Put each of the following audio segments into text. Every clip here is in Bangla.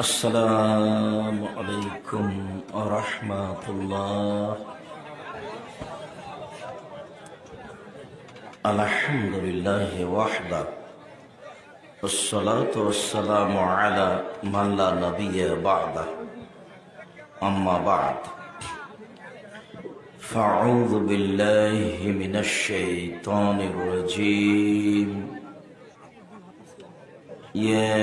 আসসালামু আলাইকুম ওয়া রাহমাতুল্লাহ। আলহামদুলিল্লাহি ওয়াহদা ওয়াসসালাতু ওয়াসসালামু আলা মান লা নাবিয়্যা বা'দা। আম্মা বা'দ। ফাআউযু বিল্লাহি মিনাশ শাইতানির রাজীম। يا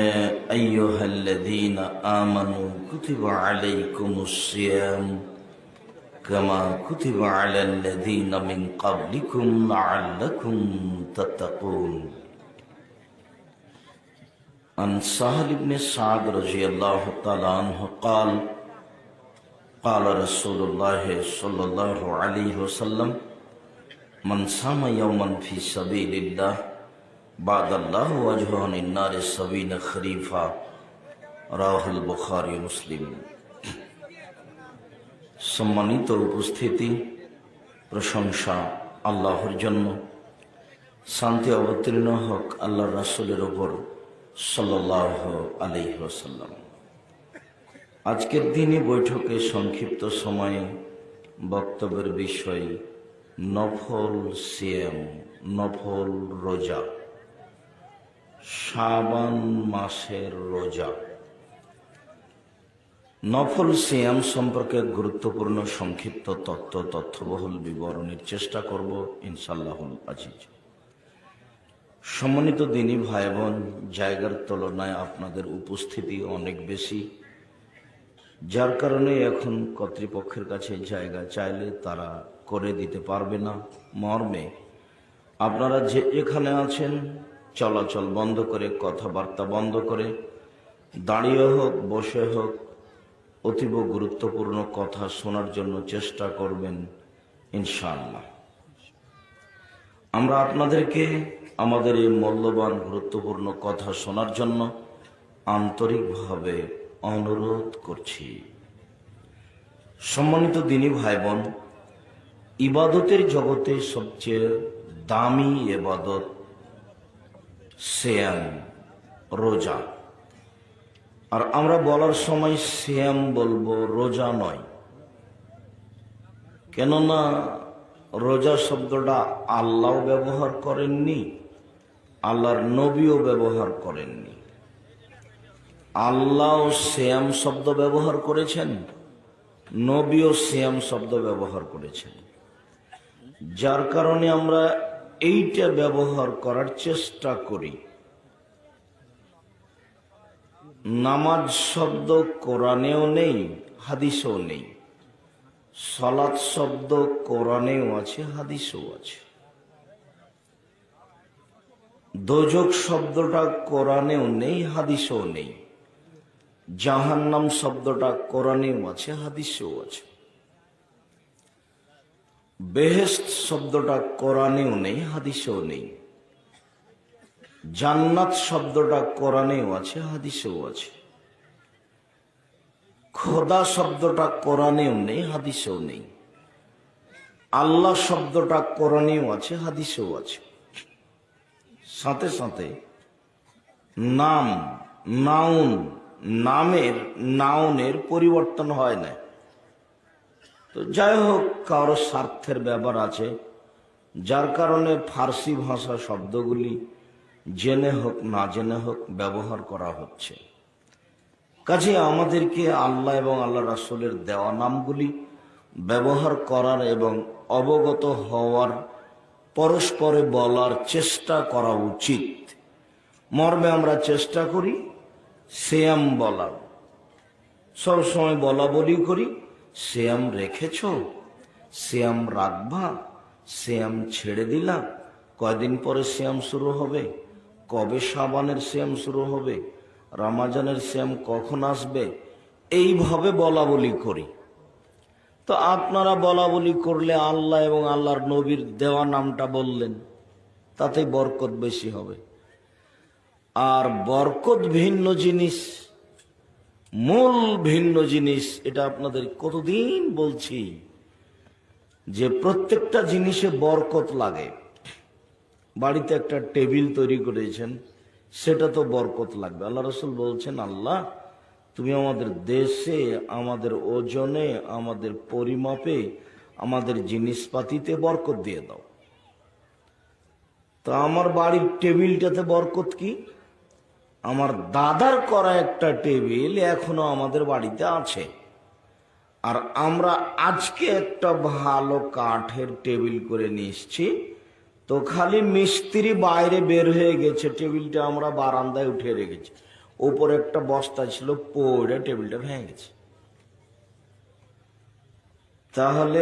أيها الذين آمنوا كتب عليكم الصيام كما كتب على الذين من قبلكم لعلكم تتقون. عن سهل بن سعد رضي الله تعالى عنه قال قال رسول الله صلى الله عليه وسلم من صام يوما في سبيل الله বাদাল্লাহু ওয়াজহুহু আন-নারি সাবিনা খরিফা। রাওয়াহুল বুখারী মুসলিম। সম্মানিত উপস্থিতি, প্রশংসা আল্লাহর জন্য, শান্তি অবতীর্ণ হোক আল্লাহর রাসূলের উপর সাল্লাল্লাহু আলাইহি ওয়াসাল্লাম। আজকের দিনে বৈঠকে সংক্ষিপ্ত সময়ে বক্তব্যের বিষয় নফল সিয়াম, নফল রোজা, শাবান মাসের রোজা। নফল সিয়াম সম্পর্কে গুরুত্বপূর্ণ সংক্ষিপ্ত তথ্যবহুল বিবরণের চেষ্টা করব ইনশাআল্লাহুল আজিজ। সম্মানিত দিনী ভাই বোন, জায়গার তুলনায় আপনাদের উপস্থিতি অনেক বেশি, যার কারণে এখন কর্তৃপক্ষের কাছে জায়গা চাইলে তারা করে দিতে পারবে না মর্মে আপনারা যে এখানে আছেন চলাচল বন্ধ করে, কথাবার্তা বন্ধ করে, দাঁড়িয়ে হোক বসে হোক অতীব গুরুত্বপূর্ণ কথা শোনার জন্য চেষ্টা করবেন ইনশাআল্লাহ। আমরা আপনাদেরকে আমাদের এই মূল্যবান গুরুত্বপূর্ণ কথা শোনার জন্য আন্তরিকভাবে অনুরোধ করছি। সম্মানিত দিনী ভাই বোন, ইবাদতের জগতে সবচেয়ে দামি ইবাদত সিয়াম, রোজা। আর আমরা বলার সময় সিয়াম বলবো, রোজা নয়। কেননা রোজা শব্দটা আল্লাহ ব্যবহার করেননি, আল্লাহর নবীও ব্যবহার করেননি। আল্লাহ সিয়াম শব্দ ব্যবহার করেছেন, নবীও সিয়াম শব্দ ব্যবহার করেছেন, যার কারণে আমরা এইটা ব্যবহার করার চেষ্টা করি। নামাজ শব্দ কোরআনেও নেই, হাদিসেও নেই। সালাত শব্দ কোরআনেও আছে, হাদিসেও আছে। দোজখ শব্দটা কোরআনেও নেই, হাদিসেও নেই। জাহান্নাম শব্দটা কোরআনেও আছে, হাদিসেও আছে। বেহেশত শব্দটা কোরআনেও নেই, হাদিসেও নেই। জান্নাত শব্দটা কোরআনেও আছে, হাদিসেও আছে। খোদা শব্দটা কোরআনেও নেই, হাদিসেও নেই। আল্লাহ শব্দটা কোরআনেও আছে, হাদিসেও আছে। সাথে সাথে নাম, নাউন, নাউনের পরিবর্তন হয় না। তো যাই হোক, কারো স্বার্থের ব্যাপার আছে, যার কারণে ফার্সি ভাষা শব্দগুলি জেনে হোক না জেনে হোক ব্যবহার করা হচ্ছে। কাজে আমাদেরকে আল্লাহ এবং আল্লাহ রাসূলের দেওয়া নামগুলি ব্যবহার করার এবং অবগত হওয়ার, পরস্পরে বলার চেষ্টা করা উচিত। মর্মে আমরা চেষ্টা করি সিয়াম বলার, সবসময় বলা বলি করি সিয়াম রেখেছ, সিয়াম রাখবা, সিয়াম ছেড়ে দিলা, কয়দিন পরে সিয়াম শুরু হবে, কবে শাবানের সিয়াম শুরু হবে, রমজানের সিয়াম কখন আসবে, এইভাবে বলা বলি করি। তো আপনারা বলা বলি করলে আল্লাহ এবং আল্লাহর নবীর দেওয়া নামটা বললেন, তাতে বরকত বেশি হবে। আর বরকত ভিন্ন জিনিস, মূল ভিন্ন জিনিস। এটা আপনাদের কতদিন বলছি, যে প্রত্যেকটা জিনিসে বরকত লাগে। বাড়িতে একটা টেবিল তৈরি করেছেন, সেটা তো বরকত লাগবে। আল্লাহ রসুল বলছেন, আল্লাহ তুমি আমাদের দেশে, আমাদের ওজনে, আমাদের পরিমাপে, আমাদের জিনিসপাতিতে বরকত দিয়ে দাও। তো আমার বাড়ির টেবিলটাতে বরকত কি? আমার দাদার করা একটা টেবিল এখনো আমাদের বাড়িতে আছে, আর আমরা আজকে একটা ভালো কাঠের টেবিল করে নিয়ে এসছি। তো খালি মিস্ত্রি বাইরে বের হয়ে গেছে, টেবিলটা আমরা বারান্দায় উঠে রেখেছি, উপরে একটা বস্তা ছিল, পড়ে টেবিলটা ভেঙে গেছে। তাহলে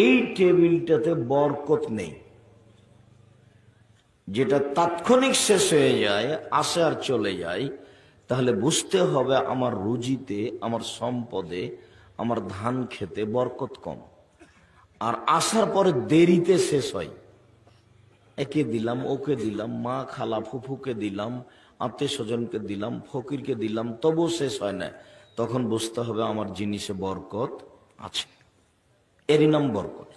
এই টেবিলটাতে বরকত নেই। যেটা তাৎক্ষণিক শেষ হয়ে যায়, আসে আর চলে যায়, তাহলে বুঝতে হবে আমার রুজিতে, আমার সম্পদে, আমার ধান খেতে বরকত কম। আর আসার পরে দেরিতে শেষ হয়, একে দিলাম, ওকে দিলাম, মা খালা ফুফুকে দিলাম, আত্মীয় স্বজনকে দিলাম, ফকিরকে দিলাম, তবু শেষ হয় না। তখন বুঝতে হবে আমার জিনিসে বরকত আছে, এরই নাম বরকত।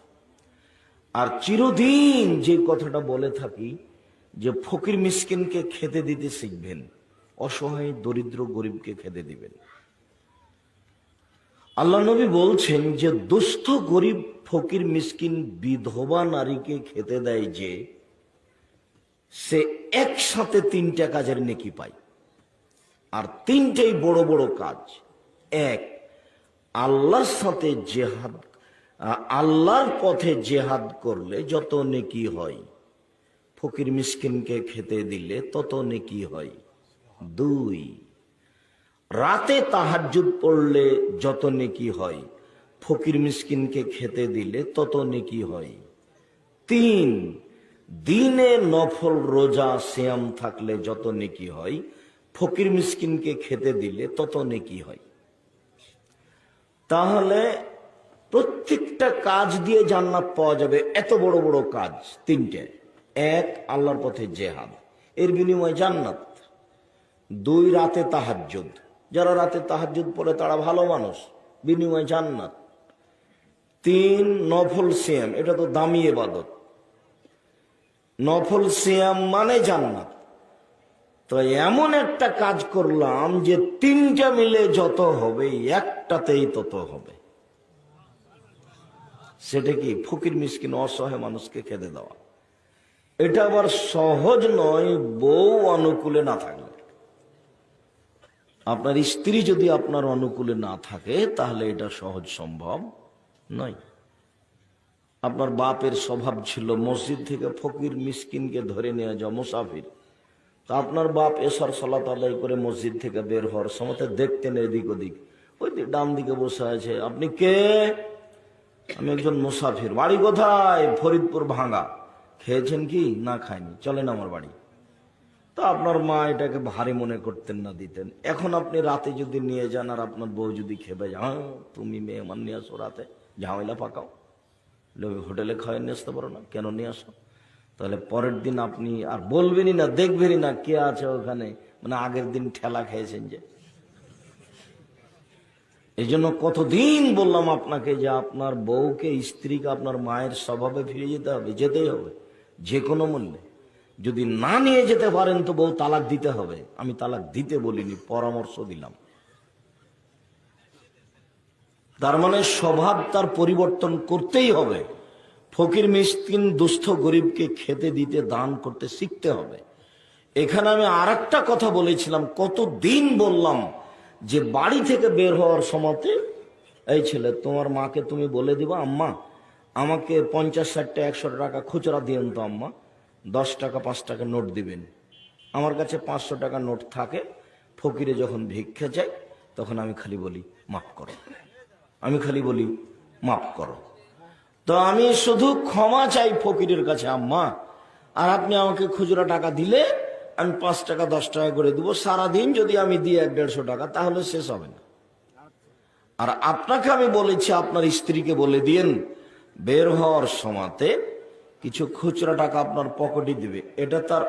আর চিরদিন যে কথাটা বলে থাকি, যে ফকির মিসকিনকে খেতে দিতে শিখবেন, অসহায় দরিদ্র গরিবকে খেতে দিবেন। আল্লাহ নবী বলছেন যে দুস্থ গরিব ফকির মিসকিন বিধবা নারীকে খেতে দেয় যে, সে একসাথে 3টা কাজের নেকি পায়। আর 3টাই বড় বড় কাজ। এক, আল্লাহর সাথে জেহাদ, আল্লাহর পথে জেহাদ করলে যত নেকি হয়, ফকির মিসকিনকে খেতে দিলে তত নেকি হয়। 2, রাতে তাহাজ্জুদ পড়লে যত নেকি হয়, ফকির মিসকিনকে খেতে দিলে তত নেকি হয়। 3, দিনে নফল রোজা সিয়াম থাকলে যত নেকি হয়, ফকির মিসকিনকে খেতে দিলে তত নেকি হয়। তাহলে প্রত্যেকটা কাজ দিয়ে জান্নাত পাওয়া যাবে। এত বড় বড় কাজ 3টে। 1, আল্লাহর পথে জেহাদ, এর বিনিময়ে জান্নাত। 2, রাতে তাহাজ্জুদ, যারা রাতে তাহাজ্জুদ পড়ে তারা ভালো মানুষ, বিনিময়ে জান্নাত। 3, নফল সিয়াম, এটা তো দামি ইবাদত, নফল সিয়াম মানে জান্নাত। তো এমন একটা কাজ করলাম যে 3টা মিলে যত হবে, একটাতেই তত হবে। সেটা কি? ফকির মিসকিন অসহায় মানুষকে খেতে দেওয়া। এটা আবার সহজ নয়, বউ অনুকূলে না থাকলে। আপনার স্ত্রী যদি আপনার অনুকূলে না থাকে, তাহলে এটা সহজ সম্ভব নয়। আপনার বাপের স্বভাব ছিল মসজিদ থেকে ফকির মিসকিনকে ধরে নিয়ে যাও, মুসাফির। তা আপনার বাপ এশার সালাত আদায় করে মসজিদ থেকে বের হওয়ার সময় দেখতেন এদিক ওদিক, ওই ডান দিকে বসে আছে, আপনি কে? আমি একজন মুসাফির। বাড়ি কোথায়? ফরিদপুর ভাঙ্গা। খেয়েছেন কি? না খায়নি, চলেন আমার বাড়ি। তো আপনার মা এটাকে ভারী মনে করতেন না, দিতেন। এখন আপনি রাতে যদি নিয়ে যান, আর আপনার বউ যদি খেপে যায়, হ্যাঁ তুমি মেহমান নিয়ে আসো, রাতে ঝামেলা পাকাও, হোটেলে খাওয়াই নিয়ে আসতে পারো না, কেন নিয়ে আসো? তাহলে পরের দিন আপনি আর বলবেনই না, দেখবেনই না কে আছে ওখানে, মানে আগের দিন ঠেলা খেয়েছেন যে। এই জন্য কতদিন বললাম আপনাকে যে আপনার বউকে, স্ত্রীকে আপনার মায়ের স্বভাবে ফিরে যেতে হবে, যেতেই হবে যে কোনো মূল্যে। যদি না নিয়ে যেতে পারেন তো বউ তালাক দিতে হবে। আমি তালাক দিতে বলিনি, পরামর্শ দিলাম। তার মানে স্বভাব তার পরিবর্তন করতেই হবে। ফকির মিসকিন দুস্থ গরিবকে খেতে দিতে, দান করতে শিখতে হবে। এখানে আমি আরেকটা কথা বলেছিলাম, কতদিন বললাম যে বাড়ি থেকে বের হওয়ার সময়তে, এই ছেলে তোমার মাকে তুমি বলে দিবা, আম্মা আমাকে 50, 60, 100 টাকা খুচরা দিয়েন তো আম্মা, 10 টাকা 5 টাকা নোট দিবেন। আমার কাছে 500 টাকা নোট থাকে। ফকিরে যখন ভিক্ষা চাই, তখন আমি খালি বলি মাফ করো, আমি খালি বলি মাফ করো। তো আমি শুধু ক্ষমা চাই ফকিরের কাছে, আম্মা, আর আপনি আমাকে খুচরা টাকা দিলে আমি 5 টাকা 10 টাকা করে দেবো। সারাদিন যদি আমি দিই 100-150 টাকা, তাহলে শেষ হবে না। আর আপনাকে আমি বলেছি আপনার স্ত্রীকে বলে দিয়েন, বের হওয়ার সময়তে কিছু খুচরা টাকা আপনার পকেটে দিবে। এটা তার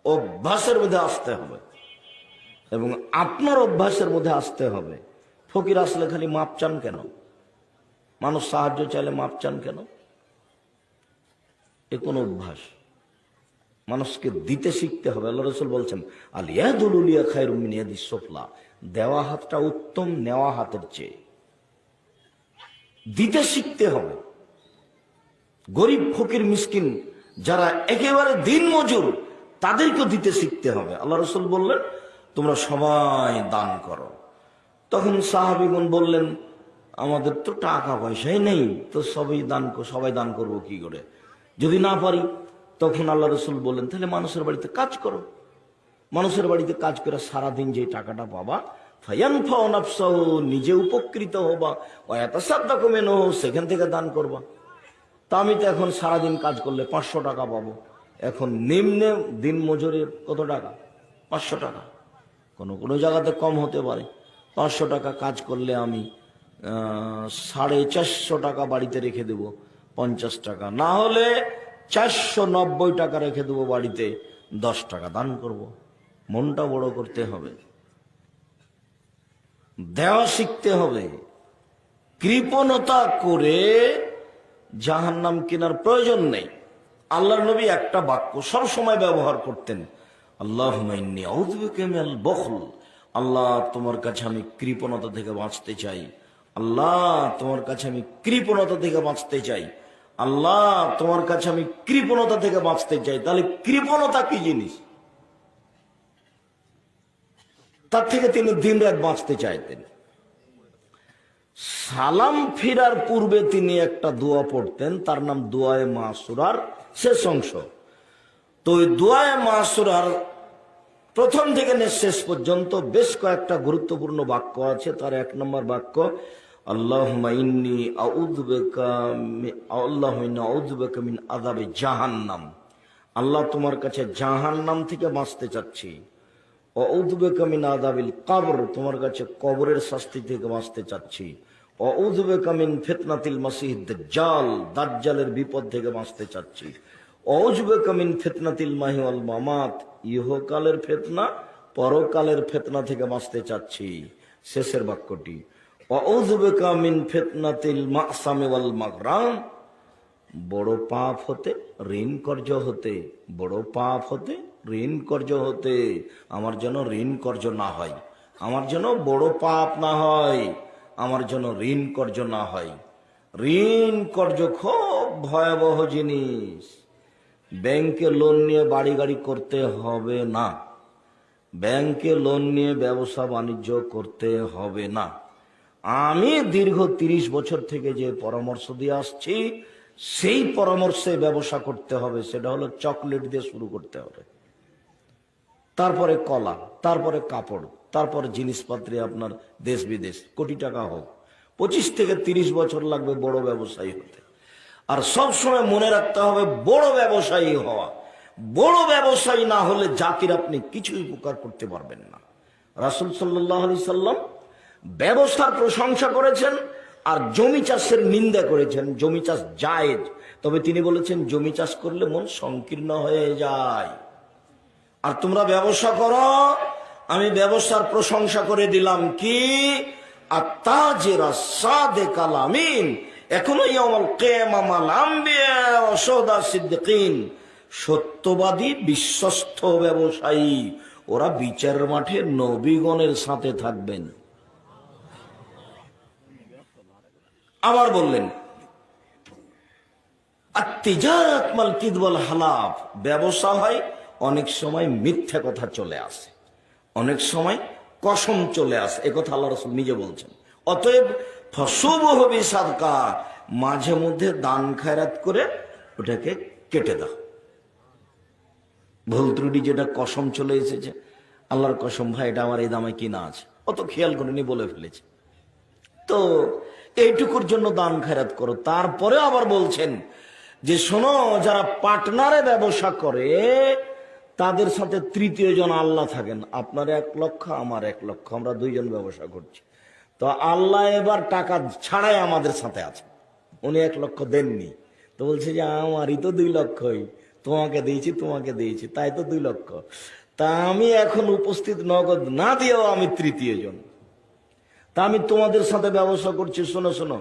অভ্যাসের মধ্যে আসতে হবে, এবং আপনার অভ্যাসের মধ্যে আসতে হবে। ফকির আসলে খালি মাপ চান কেন? মানুষ সাহায্য চাইলে মাপ চান কেন? এ কোন অভ্যাস? মানুষকে দিতে শিখতে হবে। আল্লাহ রাসূল বলছেন, আল ইয়াদুল উলিয়া খায়রুম মিন ইয়াদিস সুফলা, দেওয়া হাতটা উত্তম নেওয়া হাতের চেয়ে। দিতে শিখতে হবে। গরিব ফকির মিসকিন যারা একেবারে দিন মজুর, তাদেরকেও দিতে শিখতে হবে। আল্লাহ রাসূল বললেন, তোমরা সবাই দান করো। তখন সাহাবীগণ বললেন, আমাদের তো টাকা পয়সাই নেই, তো সবাই দান করবো কি করে, যদি না পারি? তখন আল্লাহ রাসূল বললেন, তাহলে মানুষের বাড়িতে কাজ করো। মানুষের বাড়িতে কাজ করে সারাদিন যে টাকাটা পাবা, ফায়ানফাউ নাফসাহু, নিজে উপকৃত হবা, ওয়া ইয়াতাসাদ্দাকু মিনহু, সেখান থেকে দান করবা। তা আমি তো এখন সারাদিন কাজ করলে 500 টাকা পাবো। এখন নিম্নে দিন মজুরের কত টাকা? 500 টাকা। কোনো জায়গাতে কম হতে পারে। 500 টাকা কাজ করলে আমি 450 টাকা বাড়িতে রেখে দেব, 50 টাকা, না হলে 490 টাকা রেখে দেবো বাড়িতে, 10 টাকা দান করব। মনটা বড় করতে হবে, দেওয়া শিখতে হবে। কৃপণতা করে জাহান্নাম কেনার প্রয়োজন নেই। আল্লাহর নবী একটা বাক্য সব সময় ব্যবহার করতেন, আল্লাহুম্মা ইন্নী আউযু বিকা মিনাল বুখল, আল্লাহ তোমার কাছে আমি কৃপণতা থেকে বাঁচতে চাই। আল্লাহ তোমার কাছে আমি কৃপণতা থেকে বাঁচতে চাই। আল্লাহ তোমার কাছে আমি কৃপণতা থেকে বাঁচতে চাই। তাহলে কৃপণতা কি জিনিস? তার থেকে তিনি দিনরাত বাঁচতে চাইতেন। সালাম ফিরার পূর্বে তিনি একটা দোয়া পড়তেন, তার নাম দোয়ায়ে মাসুরার শেষ অংশ। তো ওই দোয়ায়ে মাসুরার প্রথম থেকে শেষ পর্যন্ত বেশ কয়েকটা গুরুত্বপূর্ণ বাক্য আছে। তার 1 নম্বর বাক্য, আল্লাহুম্মা ইন্নী আউযু বিকা মিন আযাবি জাহান্নাম, আল্লাহ তোমার কাছে জাহান্নাম থেকে বাঁচতে চাচ্ছি। আউযু বিকা মিন আযাবিল কবর, তোমার কাছে কবরের শাস্তি থেকে বাঁচতে চাচ্ছি। আউযু বিকা মিন ফিতনাতিল মাসিহিদ দাজ্জাল, দাজ্জালের বিপদ থেকে বাঁচতে চাচ্ছি। আউযু বিকা মিন ফিতনাতিল মাহি ওয়াল মামাত, ইহকালের ফিতনা পরকালের ফিতনা থেকে বাঁচতে চাচ্ছি। শেষের বাক্যটি, আউযু বিকা মিন ফিতনাতিল মাসামি ওয়াল মাগরাম, বড় পাপ হতে, ঋণ কর্জ হতে, বড় পাপ হতে, ঋণ কর্জ হতে, আমার যেন ঋণ কর্জ না হয়, আমার যেন বড় পাপ না হয়, আমার যেন ঋণ কর্জ না হয়। ঋণ কর্জ খুব ভয়াবহ জিনিস। ব্যাংকে লোন নিয়ে বাড়ি গাড়ি করতে হবে না, ব্যাংকে লোন নিয়ে ব্যবসা বাণিজ্য করতে হবে না। আমি দীর্ঘ 30 বছর থেকে যে পরামর্শ দিয়ে আসছি, সেই পরামর্শে ব্যবসা করতে হবে। সেটা হলো চকলেট দিয়ে শুরু করতে হবে, তারপরে কলা, তারপরে কাপড়, তারপরে জিনিসপত্রে আপনার দেশ বিদেশ কোটি টাকা হোক। 25 থেকে 30 বছর লাগবে বড় ব্যবসায়ী হতে। আর সব সময় মনে রাখতে হবে, বড় ব্যবসায়ী হওয়া, বড় ব্যবসায়ী না হলে জাতির আপনি কিছুই উপকার করতে পারবেন না। রাসূল সাল্লাল্লাহু আলাইহি সাল্লাম ব্যবসার প্রশংসা করেছেন আর জমি চাষের নিন্দা করেছেন। জমি চাষ জায়েজ, তবে তিনি বলেছেন জমি চাষ করলে মন সংকীর্ণ হয়ে যায়। আর তোমরা ব্যবসা করো, আমি ব্যবসার প্রশংসা করে দিলাম কি, আত্তাজিরা সাদিকাল আমিন, এখনো ইয়াউমুল কিয়ামা মাল আম্বিয়া ওয়া শুহাদা সিদ্দিকিন, সত্যবাদী বিশ্বস্ত ব্যবসায়ী, ওরা বিচারের মাঠে নবীগণের সাথে থাকবেন। আবার বললেন, আত-তিজারাত মাল কিযব ওয়াল হালাফ, ব্যবসা হয় অনেক সময় মিথ্যা কথা চলে আসে, অনেক সময় কসম চলে আসে, একথা আল্লাহ রাসূল নিজে বলছেন। অতএব ফসুবহু বিসাদকা, মাঝে মধ্যে দান খায়রাত করে ওটাকে কেটে দাও। ভুল ত্রুটি যেটা কসম চলে এসেছে, আল্লাহর কসম ভাই এটা আমার এই দামে কিনা আছে, অত খেয়াল করেনি বলে ফেলেছে, তো এইটুকুর জন্য দান খায়রাত করো। তারপরে আবার বলছেন যে শোনো, যারা পার্টনারে ব্যবসা করে তাদের সাথে তৃতীয় জন আল্লাহ থাকেন। আপনার 1 লক্ষ, আমার 1 লক্ষ, আমরা 2 জন ব্যবসা করছি, তো আল্লাহ এবার টাকা ছাড়াই আমাদের সাথে আছে। উনি 1 লক্ষ দেননি, তো বলছে যে আমারই তো 2 লক্ষই, তোমাকে দিয়েছি, তোমাকে দিয়েছি, তাই তো 2 লক্ষ। তা আমি এখন উপস্থিত নগদ না দিয়েও আমি তৃতীয় জন, তা আমি তোমাদের সাথে ব্যবসা করছি। শোনো শোনো,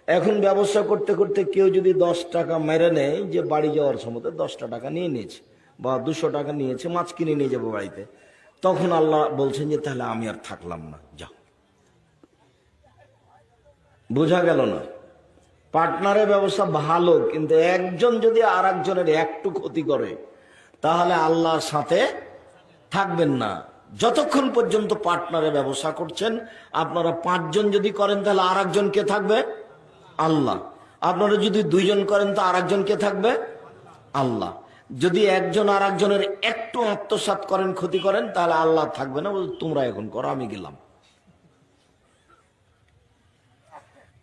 এখন ব্যবসা করতে করতে কেউ যদি 10 টাকা মেরে নেয়, যে বাড়ি যাওয়ার সময় 10টা টাকা নিয়ে নিয়েছে বা 200 টাকা নিয়েছে, মাছ কিনে নিয়ে যাবো বাড়িতে, তখন আল্লাহ বলছেন যে তাহলে আমি আর থাকলাম না, যাও। বোঝা গেল না? পার্টনারের ব্যবসা ভালো, কিন্তু একজন যদি আর একজনের একটু ক্ষতি করে তাহলে আল্লাহর সাথে থাকবেন না। যতক্ষণ পর্যন্ত পার্টনারে ব্যবসা করছেন, আপনারা 5 জন যদি করেন তাহলে আর একজন কে থাকবে? আল্লাহ। আপনারা যদি 2 জন করেন তো আর একজন কে থাকবে? আল্লাহ। যদি একজন আর একজনের একটু আত্মসাৎ করেন, ক্ষতি করেন, তাহলে আল্লাহ থাকবে না, তোমরা এখন করো, আমি গেলাম।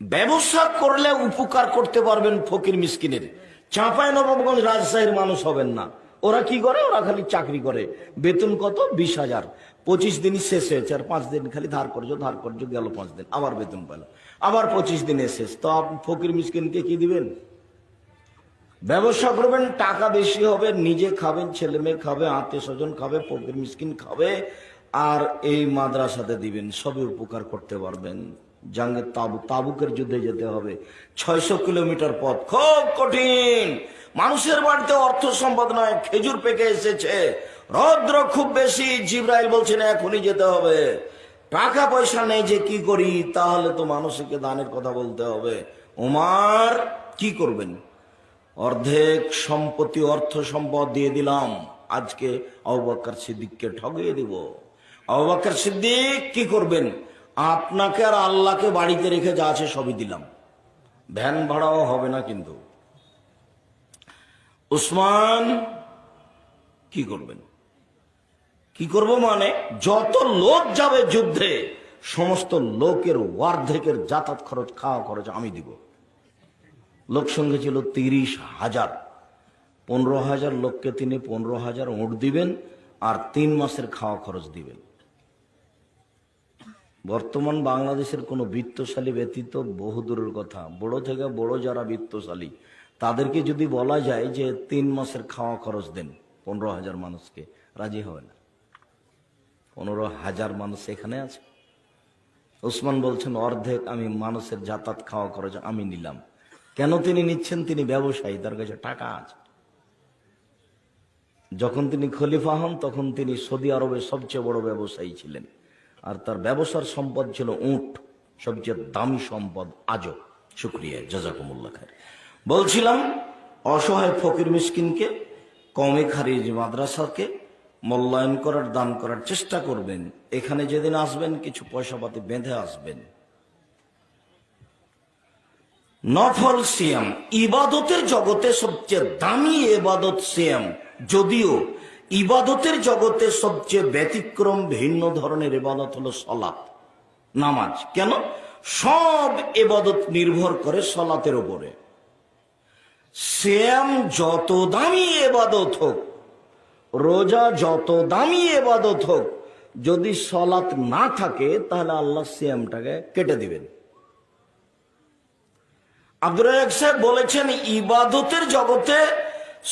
ব্যবসা করলে উপকার করতে পারবেন ফকির মিসকিনের। চাঁপাইনবাবগঞ্জ রাজশাহীর মানুষ হবেন না। ওরা কি করে? ওরা খালি চাকরি করে, বেতন কত? 20,000। 25 দিনই শেষ হয়েছে, আর 5 দিন খালি ধার করছো, গেল 5 দিন, আবার বেতন পেল, আবার 25 দিনে শেষ। তো আপনি ফকির মিসকিনকে কি দিবেন? ব্যবসা করবেন, টাকা বেশি হবে, নিজে খাবেন, ছেলে মেয়ে খাবে, আত্মীয় স্বজন খাবে, ফকির মিসকিন খাবে, আর এই মাদ্রাসাতে দিবেন, সবই উপকার করতে পারবেন। জাঙ্গে তাবুকের যুদ্ধে যেতে হবে, 600 কিলোমিটার পথ, খুব কঠিন। মানুষের বাড়িতে অর্থ সম্পদ নয়, খেজুর পেকে এসেছে, রৌদ্র খুব বেশি, জিবরাইল বলছেন এখনই যেতে হবে। টাকা পয়সা নেই, যে কি করি? তাহলে তো মানুষকে দানের কথা বলতে হবে। ওমর কি করবেন? অর্ধেক সম্পত্তি, অর্থ সম্পদ দিয়ে দিলাম, আজকে আবু বকর সিদ্দিককে ঠগিয়ে দিব। আবু বকর সিদ্দিক কি করবেন? আপনাকে আর আল্লাহকে বাড়িতে রেখে যা আছে সবই দিলাম, ভ্যান ভাড়াও হবে না। কিন্তু উসমান কি করবেন? কি করব মানে, যত লোক যাবে যুদ্ধে, সমস্ত লোকের অর্ধেকের যাতায়াত খরচ, খাওয়া খরচ আমি দিব। লোক সঙ্গে ছিল 30,000। 15,000 লোককে তিনি 15,000 উট দিবেন, আর 3 মাসের খাওয়া খরচ দিবেন। বর্তমান বাংলাদেশের কোনো বিত্তশালী ব্যতীত বহু দূরের কথা, বড় থেকে বড় যারা বিত্তশালী, তাদেরকে যদি বলা যায় যে 3 মাসের খাওয়া খরচ দেন 15,000 মানুষকে, রাজি হবে না। 15,000 মানুষ এখানে আছে। ওসমান বলছেন অর্ধেক আমি মানুষের যাতায়াত খাওয়া খরচ আমি নিলাম। কেন তিনি নিচ্ছেন? তিনি ব্যবসায়ী, তার কাছে টাকা আছে। যখন তিনি খলিফা হন তখন তিনি সৌদি আরবের সবচেয়ে বড় ব্যবসায়ী ছিলেন, আর তার ব্যবসার সম্পদ ছিল উট, সবচেয়ে দামি সম্পদ আজও। শুকরিয়া, জাযাকুমুল্লাহ খায়র। বলছিলাম, অসহায় ফকির মিসকিনকে, কওমে খারিজ মাদ্রাসাকে মূল্যায়ন করার, দান করার চেষ্টা করবেন। এখানে যেদিন আসবেন কিছু পয়সা পাতি বেঁধে আসবেন। নফল সিয়াম, ইবাদতের জগতে সবচেয়ে দামি ইবাদত সিয়াম, যদিও ইবাদতের জগতে সবচেয়ে ব্যতিক্রম ভিন্ন ধরনের ইবাদত হলো সালাত, নামাজ। কেন? সব ইবাদত নির্ভর করে সালাতের উপরে। সিয়াম যত দামি ইবাদত হোক, রোজা যত দামি ইবাদত হোক, যদি সালাত না থাকে তাহলে আল্লাহ সিয়ামটাকে কেটে দিবেন। আব্দুর রাজ্জাক সাহেব বলেছেন, ইবাদতের জগতে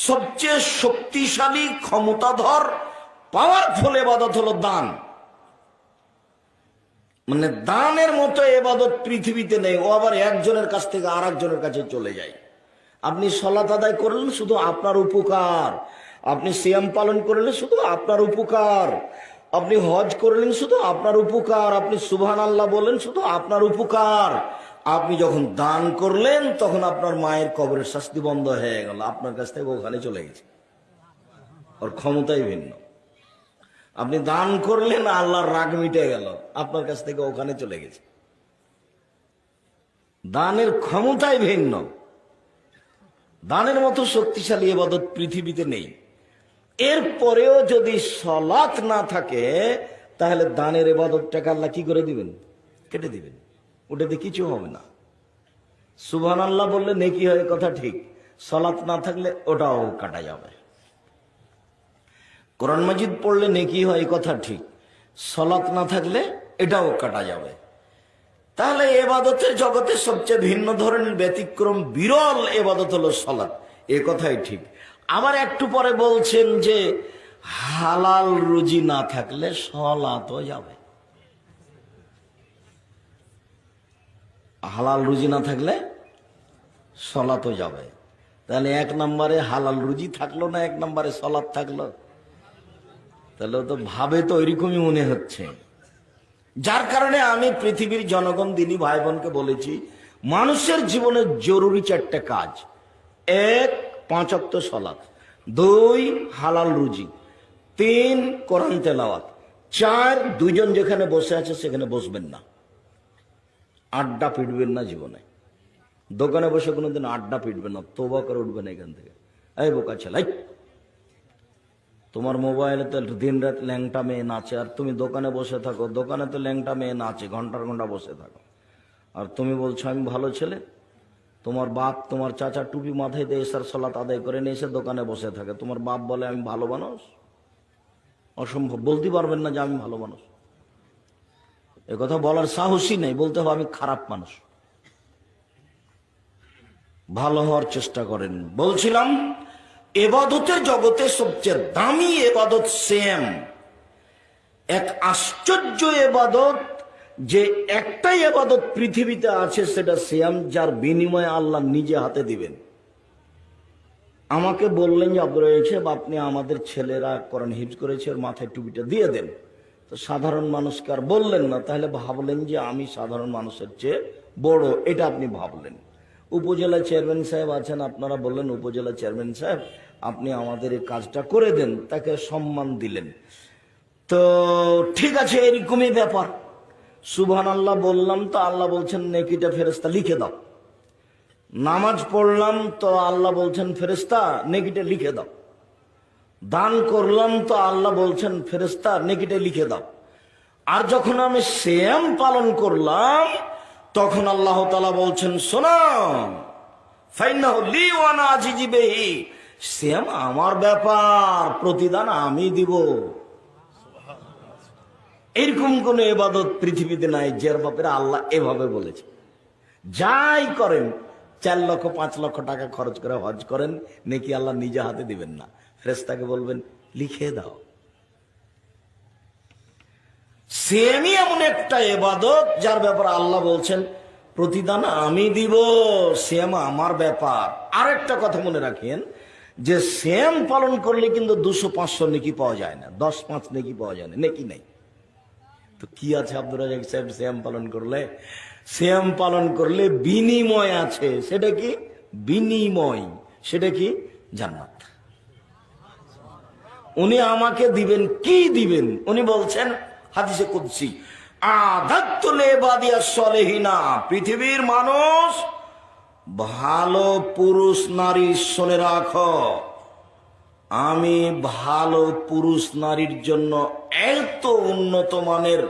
সবচেয়ে শক্তিশালী, ক্ষমতাধর, পাওয়ারফুল ইবাদত হলো দান। মানে দানের মতো ইবাদত পৃথিবীতে নেই। ও আবার একজনের কাছ থেকে আর একজনের কাছে চলে যায়। আপনি সালাত আদায় করলেন শুধু আপনার উপকার, আপনি সিয়াম পালন করলেন শুধু আপনার উপকার, আপনি হজ করলেন শুধু আপনার উপকার, আপনি সুবহানাল্লাহ বললেন শুধু আপনার উপকার। আপনি যখন দান করলেন তখন আপনার মায়ের কবরের শাস্তি বন্ধ হয়ে গেল, আপনার কাছ থেকে ওখানে চলে গেছে। ওর ক্ষমতাই ভিন্ন। আপনি দান করলেন, আল্লাহর রাগ মিটে গেল, আপনার কাছ থেকে ওখানে চলে গেছে। দানের ক্ষমতাই ভিন্ন। দানের মতো শক্তিশালী ইবাদত পৃথিবীতে নেই। এরপরেও যদি সালাত না থাকে তাহলে দানের ইবাদতটাকে আল্লাহ কি করে দিবেন? কেটে দিবেন। ওটাতে কিছু হবে না। সুবহানাল্লাহ বললে নেকি হয়, কথা ঠিক। সালাত না থাকলে ওটাও কাটা যাবে। কোরআন মাজিদ পড়লে নেকি হয়, কথা ঠিক। সালাত না থাকলে এটাও কাটা যাবে। তাহলে ইবাদতের জগতে সবচেয়ে ভিন্ন ধরনের ব্যতিক্রম, বিরল ইবাদত হলো সালাত, এ কথাই ঠিক। আবার একটু পরে বলছেন যে হালাল রুজি না থাকলে সালাতও যাবে। হালাল রুজি না থাকলে সলাতও যাবে। তাহলে এক নম্বরে হালাল রুজি থাকলো না, এক নম্বরে সলাৎ থাকলো? তাহলে তো ভাবে তো ওইরকমই মনে হচ্ছে। যার কারণে আমি পৃথিবীর জনগণ, দিনী ভাই বোনকে বলেছি, মানুষের জীবনে জরুরি 4টে কাজ: 1 5 ওয়াক্ত সলাত, 2 হালাল রুজি, 3 কোরআন তেলাওয়াত, 4 দুইজন যেখানে বসে আছে সেখানে বসবেন না, আড্ডা পিটবেন না জীবনে। দোকানে বসে কোনোদিন আড্ডা পিটবেন না, তওবা করে উঠবেন এখান থেকে। এই বোকা ছেলে, তোমার মোবাইলে তো দিন রাত ল্যাংটা মেয়ে নাচে, আর তুমি দোকানে বসে থাকো, দোকানে তো ল্যাংটা মেয়ে নাচে, ঘন্টার ঘন্টা বসে থাকো, আর তুমি বলছো আমি ভালো ছেলে। তোমার বাপ, তোমার চাচা টুপি মাথায় দিয়ে এসার সলাত আদায় করে নিয়ে এসে দোকানে বসে থাকে, তোমার বাপ বলে আমি ভালো মানুষ? অসম্ভব, বলতে পারবেন না যে আমি ভালো মানুষ। এ কথা বলার সাহসই নেই, বলতে হবে আমি খারাপ মানুষ। ভালো হওয়ার চেষ্টা করেন। বলছিলাম, এবাদতের জগতে সবচেয়ে দামি এবাদত সিয়াম। এক আশ্চর্য এবাদত, যে একটাই এবাদত পৃথিবীতে আছে, সেটা সিয়াম, যার বিনিময়ে আল্লাহ নিজে হাতে দিবেন। আমাকে বললেন যে আব্দুর রাজ্জাক সাহেব, আপনি আমাদের ছেলেরা কোরআন হিফজ করেছে, ওর মাথায় টুপিটা দিয়ে দেন। তো সাধারণ মানুষকে আর বললেন না, তাহলে ভাবলেন যে আমি সাধারণ মানুষের চেয়ে বড়, এটা আপনি ভাবলেন। উপজেলা চেয়ারম্যান সাহেব আছেন, আপনারা বললেন উপজেলা চেয়ারম্যান সাহেব আপনি আমাদের এই কাজটা করে দেন, তাকে সম্মান দিলেন। তো ঠিক আছে, এরকমই ব্যাপার। সুবহানাল্লাহ বললাম, তো আল্লাহ বলছেন নেকিটা ফেরেশতা লিখে দাও। নামাজ পড়লাম, তো আল্লাহ বলছেন ফেরেশতা নেকিটা লিখে দাও। দান করলাম, তো আল্লাহ বলছেন ফেরেশতা নেকিটা লিখে দাও। আর যখন আমি সিয়াম পালন করলাম, তখন আল্লাহ তাআলা বলছেন শোনো, ফাইন্নাহু লি ওয়া আনা আজিজি বিহি, সিয়াম আমার ব্যাপার, প্রতিদান আমি দিব। এরকম কোন ইবাদত পৃথিবীতে নাই যার ব্যাপারে আল্লাহ এভাবে বলেছে। যাই করেন, 4 লক্ষ 5 লক্ষ টাকা খরচ করে হজ করেন, নেকি আল্লাহ নিজে হাতে দিবেন না, ফেরেশতাকে বলবেন লিখে দাও। সিয়ামই এমন একটা ইবাদত যার ব্যাপারে আল্লাহ বলছেন প্রতিদান আমি দিব, সিয়াম আমার ব্যাপার। আরেকটা কথা মনে রাখেন, যে সিয়াম পালন করলে কিন্তু 200-500 নেকি পাওয়া যায় না, 10-5 নেকি পাওয়া যায় না, নেকি নাই। তো কি আছে আব্দুর রাজ্জাক সাহেব, সিয়াম পালন করলে? সিয়াম পালন করলে বিনিময় আছে। সেটা কি বিনিময়? সেটা কি? জান্নাত। উনি আমাকে দিবেন, কি দিবেন? উনি বলছেন হাদিসে কুদসি, আদাতু লিবাদিয়াস সলিহিনা, পৃথিবীর মানুষ, ভালো পুরুষ নারী শুনে রাখো, আমি ভালো পুরুষ নারীর জন্য এত উন্নত মানের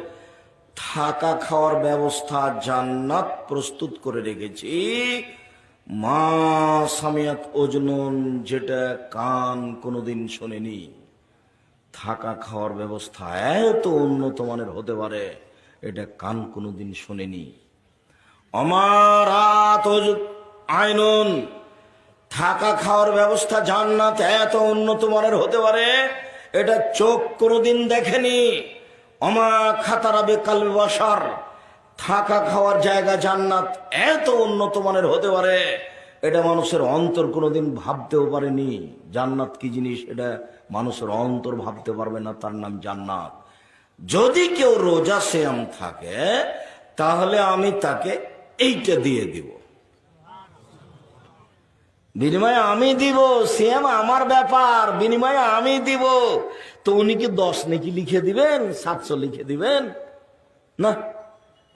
থাকা খাওয়ার ব্যবস্থা, জান্নাত প্রস্তুত করে রেখেছি। মা সামিয়াত ওজনুন, যেটা কান কোনোদিন শোনেনি। থাকা খাওয়ার ব্যবস্থা এত উন্নত মানের হতে পারে, এটা কান কোনোদিন শোনেনি। অমারাত আইনুন, থাকা খাওয়ার ব্যবস্থা জান্নাত এত উন্নত মানের হতে পারে, এটা চোখ কোনোদিন দেখেনি। অমা খাতারাবে কালবে বাসার, থাকা খাওয়ার জায়গা জান্নাত এত উন্নত মানের হতে পারে, এটা মানুষের অন্তর কোনোদিন ভাবতেও পারেনি। জান্নাত কি জিনিস এটা মানুষের অন্তর ভাবতে পারবে না, তার নাম জান্নাত। যদি কেউ রোজা সিয়াম থাকে, তাহলে আমি তাকে এইটা দিয়ে দিব, বিনিময়ে আমি দিব। সিয়াম আমার ব্যাপার, বিনিময়ে আমি দিব। তো উনি কি 10 নেকি লিখে দিবেন, 700 লিখে দিবেন? না,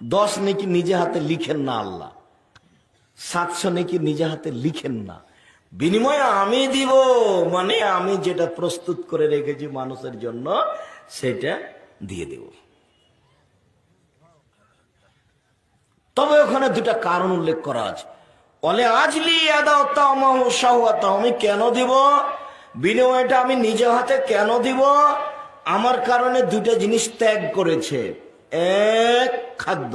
10 নেকি নিজে হাতে লিখেন না আল্লাহ, 700 নেকি নিজে হাতে লিখেন না। বিনিময়ে আমি দিব, মানে আমি যেটা প্রস্তুত করে রেখেছি মানুষের জন্য, সেটা দিয়ে দেব। তবে ওখানে 2টা কারণ উল্লেখ করা আছে। বলে আজলি আমি কেন দিব বিনিময়টা, আমি নিজে হাতে কেন দিব? আমার কারণে 2টা জিনিস ত্যাগ করেছে। 1, খাদ্য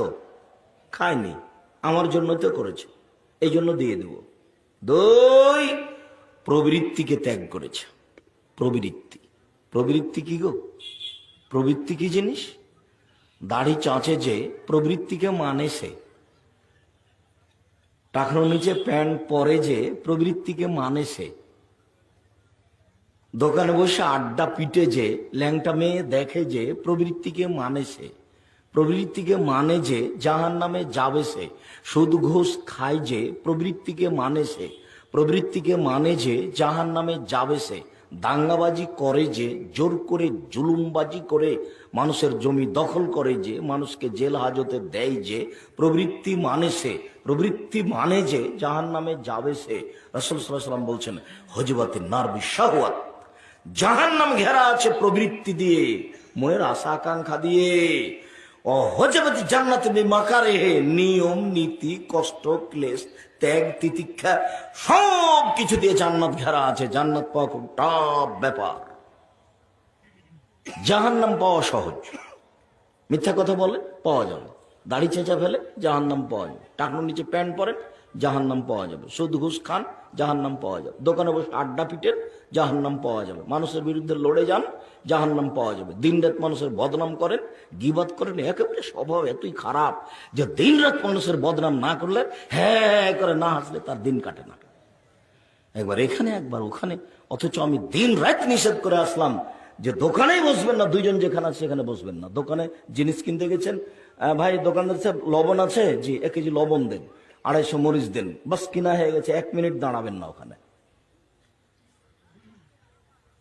খায়নি, আমার জন্য তো করেছে, এই জন্য দিয়ে দেব। 2, প্রবৃত্তিকে ত্যাগ করেছে। প্রবৃত্তি, প্রবৃত্তি কি গো? প্রবৃত্তি কি জিনিস? দাড়ি চাঁচে যে প্রবৃত্তিকে মানে সে, টাকনোর নিচে প্যান্ট পরে যে প্রবৃত্তিকে মানে সে, দোকানে বসে আড্ডা পিটে যে ল্যাংটা মেয়ে দেখে যে প্রবৃত্তিকে মানে সে, প্রবৃত্তিকে মানে যে জাহান নামে যাবে সে, সুদ ঘুষ খায় যে প্রবৃত্তিকে মানে সে, প্রবৃত্তিকে মানে যে জাহান নামে যাবে সে, দাঙ্গাবাজি করে যে, জোর করে জুলুমবাজি করে মানুষের জমি দখল করে যে, মানুষকে জেল হাজতে দেয় যে প্রবৃত্তি মানে সে, প্রবৃত্তি মানে যে জাহান নামে যাবে সে। রাসূল সাল্লাল্লাহু আলাইহি ওয়াসাল্লাম বলছেন হজবাতিন নার বিশাহওয়াত, জাহান নাম ঘেরা আছে প্রবৃত্তি দিয়ে, মনের আশা আকাঙ্ক্ষা দিয়ে। ও হজবাতি জান্নাত বিমাকারে, নিয়ম নীতি কষ্ট ক্লেশ ত্যাগ তিতিক্ষা সব কিছু দিয়ে জান্নাত ঘেরা আছে। জান্নাত পাওয়া খুব টাফ ব্যাপার, জাহান্নাম পাওয়া সহজ। মিথ্যা কথা বলে পাওয়া যাবে, দাড়ি চেঁচা ফেলে জাহান্নাম পাওয়া যাবে, টাকনোর নিচে প্যান্ট পরেন জাহান্নাম পাওয়া যাবে, সুদ ঘুষ খান জাহান্নাম পাওয়া যাবে, দোকানে বসে আড্ডা পিটেন জাহান্নাম পাওয়া যাবে, মানুষের বিরুদ্ধে লড়ে যান জাহান্নাম পাওয়া যাবে, দিনরাত মানুষের বদনাম করেন গীবত করেন, একেবারে স্বভাব এতই খারাপ যে দিনরাত মানুষের বদনাম না করলে হ্যাঁ করে না হাসলে তার দিন কাটে না। একবার এখানে একবার ওখানে, অথচ আমি দিন রাত নিষেধ করে আসলাম যে দোকানেই বসবেন না, দুইজন যেখানে আছে সেখানে বসবেন না। দোকানে জিনিস কিনতে গেছেন, ভাই দোকানদার সাহেব লবণ আছে, জি 1 কেজি লবণ দেন, 250 মরিচ দেন, বাস কিনা হয়ে গেছে, 1 মিনিট দাঁড়াবেন না ওখানে।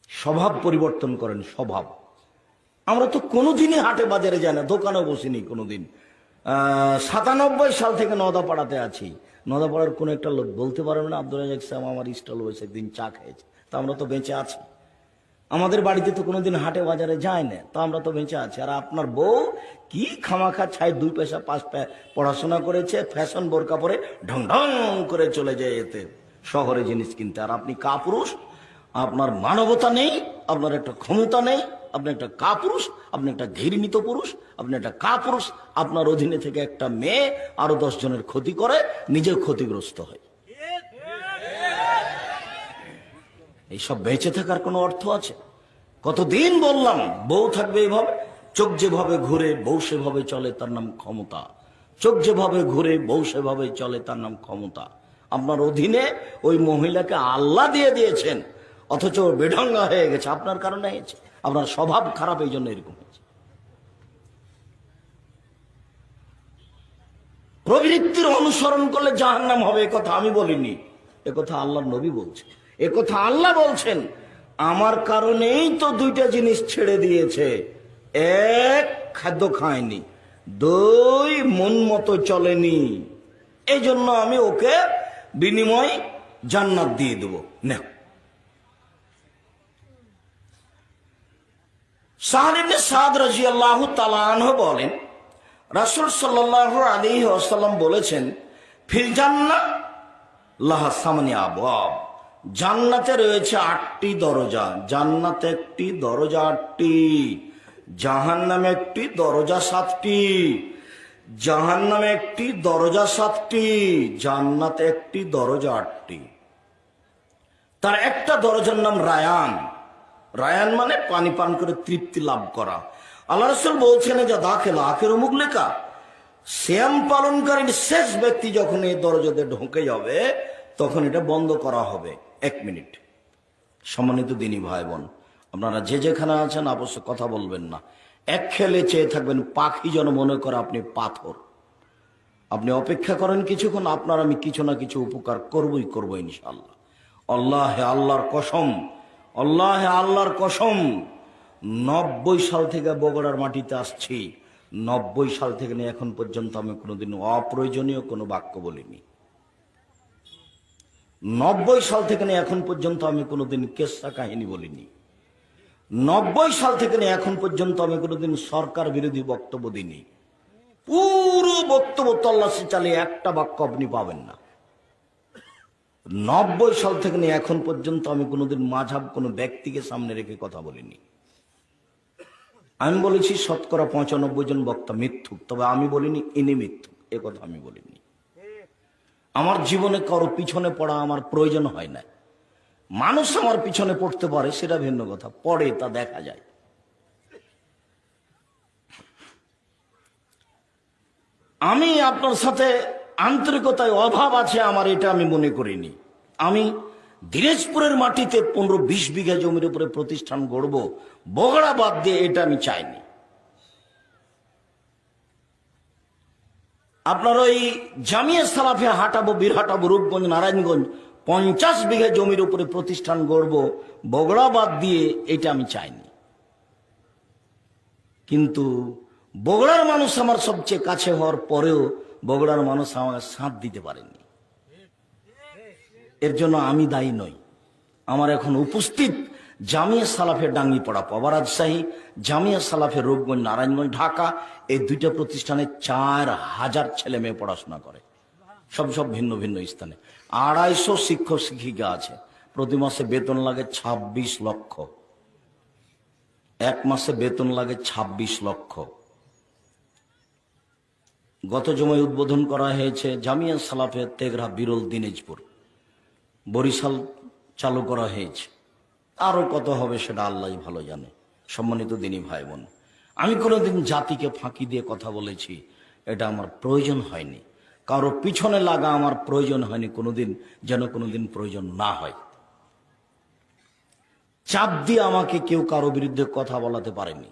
স্বভাব পরিবর্তন করেন, স্বভাব। আমরা তো কোনোদিনই হাটে বাজারে যাই না, দোকানেও বসিনি কোনোদিন। 97 সাল থেকে নদাপাড়াতে আছি। নদাপাড়ার কোন একটা লোক বলতে পারবে না আব্দুল রাজাক সাহেব আমার স্টল বসে একদিন চা খেয়েছে, তা আমরা তো বেঁচে আছি। আমাদের বাড়িতে তো কোনোদিন হাটে বাজারে যায় না, তা আমরা তো বেঁচে আছি। আর আপনার বউ কি খামাখা ছাই 2 পয়সা 5 পড়াশোনা করেছে, ফ্যাশন বোরকা পরে ঢং ঢং করে চলে যায় এতে শহরে জিনিস কিনতে। আর আপনি কাপুরুষ, আপনার মানবতা নেই, আপনার একটা ক্ষমতা নেই, আপনি একটা কাপুরুষ, আপনি একটা ঘৃণিত পুরুষ, আপনি একটা কাপুরুষ। আপনার অধীনে থেকে একটা মেয়ে আরো 10 জনের ক্ষতি করে, নিজেও ক্ষতিগ্রস্ত হয়। এইসব বেঁচে থাকার কোনো অর্থ আছে? কতদিন বললাম বউ থাকবে এইভাবে, চোখ যেভাবে ঘুরে বউ সেভাবে চলে, তার নাম ক্ষমতা। চোখ যেভাবে ঘুরে বউ সেভাবে চলে, তার নাম ক্ষমতা। আপনার অধীনে ওই মহিলাকে আল্লাহ দিয়ে দিয়েছেন, অথচ বেঢঙ্গা হয়ে গেছে, আপনার কারণে হয়েছে। আপনার স্বভাব খারাপ, এই জন্য এরকম হয়েছে। প্রবৃত্তির অনুসরণ করলে জাহান্নাম হবে, একথা আমি বলিনি, একথা আল্লাহর নবী বলছে, একথা আল্লাহ বলছেন। আমার কারণেই তো 2টা জিনিস ছেড়ে দিয়েছে, 1 খাদ্য খায়নি, 2 মন মতো চলেনি, এই জন্য আমি ওকে বিনিময় জান্নাত দিয়ে দেবো। না, সাদ ইবনে সাদ রাদিয়াল্লাহু তাআলা আনহু বলেন রাসূল সাল্লাল্লাহু আলাইহি ওয়াসাল্লাম বলেছেন, ফিল জান্নাহ লাহা সামানি আবওয়াব, জান্নাতে রয়েছে 8টি দরজা। জান্নাতে একটি দরজা 8টি, জাহান্নামে একটি দরজা 7টি। জাহান্নামে একটি দরজা 7টি, জান্নাতে একটি দরজা 8টি। তার একটা দরজার নাম রায়ান। রায়ান মানে পানি পান করে তৃপ্তি লাভ করা। আল্লাহ রাসূল বলছেন যা দাখিল আখির মুগলিকা, সিয়াম পালনকারী শেষ ব্যক্তি যখন এই দরজাতে ঢুকে যাবে তখন এটা বন্ধ করা হবে। 1 মিনিট। সম্মানিত দিনী ভাই বোন, আপনারা যে যেখানে আছেন অবশ্য কথা বলবেন না, এক খেলে চেয়ে থাকবেন, পাখি যেন মনে করে আপনি পাথর। আপনি অপেক্ষা করেন কিছুক্ষণ, আপনার আমি কিছু না কিছু উপকার করবই করবো ইনশাআল্লাহ। আল্লাহে আল্লাহর কসম, আল্লাহে আল্লাহর কসম, 90 সাল থেকে বগুড়ার মাটিতে আসছি, 90 সাল থেকে নিয়ে এখন পর্যন্ত আমি কোনোদিন অপ্রয়োজনীয় কোনো বাক্য বলিনি। 90 সাল থেকে নিয়ে এখন পর্যন্ত আমি কোনোদিন কেসা কাহিনী বলিনি। 90 সাল থেকে নিয়ে এখন পর্যন্ত আমি কোনোদিন সরকার বিরোধী বক্তব্য দিইনি। পুরো বক্তব্য তল্লাশি চালিয়ে একটা বাক্য আপনি পাবেন না। 90 সাল থেকে নিয়ে এখন পর্যন্ত আমি কোনোদিন মাঝহাব কোনো ব্যক্তিকে সামনে রেখে কথা বলিনি। আমি বলেছি 95% জন বক্তা মিথ্যুক, তবে আমি বলিনি ইনি মিথ্যুক, এ কথা আমি বলিনি। আমার জীবনে কারো পিছনে পড়া আমার প্রয়োজন হয় না। মানুষ আমার পিছনে পড়তে পারে সেটা ভিন্ন কথা, পড়ে তা দেখা যায়। আমি আপনার সাথে আন্তরিকতায় অভাব আছে আমার, এটা আমি মনে করিনি। আমি দিনাজপুরের মাটিতে 15-20 বিঘা জমির উপরে প্রতিষ্ঠান গড়ব, বগড়া বাদ দিয়ে, এটা আমি চাইনি। আপনার ওই জামিয়া সালাফিয়া হাঁটাবো, বীরহাটাবো, রূপগঞ্জ, নারায়ণগঞ্জ 50 বিঘা জমির উপরে প্রতিষ্ঠান গড়ব, বগড়া বাদ দিয়ে, এটা আমি চাইনি। কিন্তু বগড়ার মানুষ আমার সবচেয়ে কাছে হওয়ার পরেও বগড়ার মানুষ আমাকে সাথ দিতে পারেনি। এর জন্য আমি দায়ী নই। আমার এখন উপস্থিত জামিয়া সালাফের ডাঙ্গিপাড়া পাবা রাজশাহী, জামিয়া সালাফের রূপগঞ্জ, নারায়ণগঞ্জ, ঢাকা, এই 2টা প্রতিষ্ঠানে 4000 ছেলে মেয়ে পড়াশোনা করে, সব ভিন্ন ভিন্ন স্থানে। 250 শিক্ষক শিক্ষিকা আছে। প্রতি মাসে বেতন লাগে 26 লক্ষ, এক মাসে বেতন লাগে 26 লক্ষ। গত জমায় উদ্বোধন করা হয়েছে জামিয়া সালাফের তেঘরা, বিরল, দিনাজপুর, বরিশাল চালু করা হয়েছে। আরো কত হবে সেটা আল্লাহ ভালো জানে। সম্মানিত দিনী ভাই বোন, আমি কোনোদিন জাতিকে ফাঁকি দিয়ে কথা বলেছি, এটা আমার প্রয়োজন হয়নি। কারো পিছনে লাগা আমার প্রয়োজন হয়নি কোনোদিন, যেন কোনোদিন প্রয়োজন না হয়। চাপ দিয়ে আমাকে কেউ কারো বিরুদ্ধে কথা বলাতে পারেনি।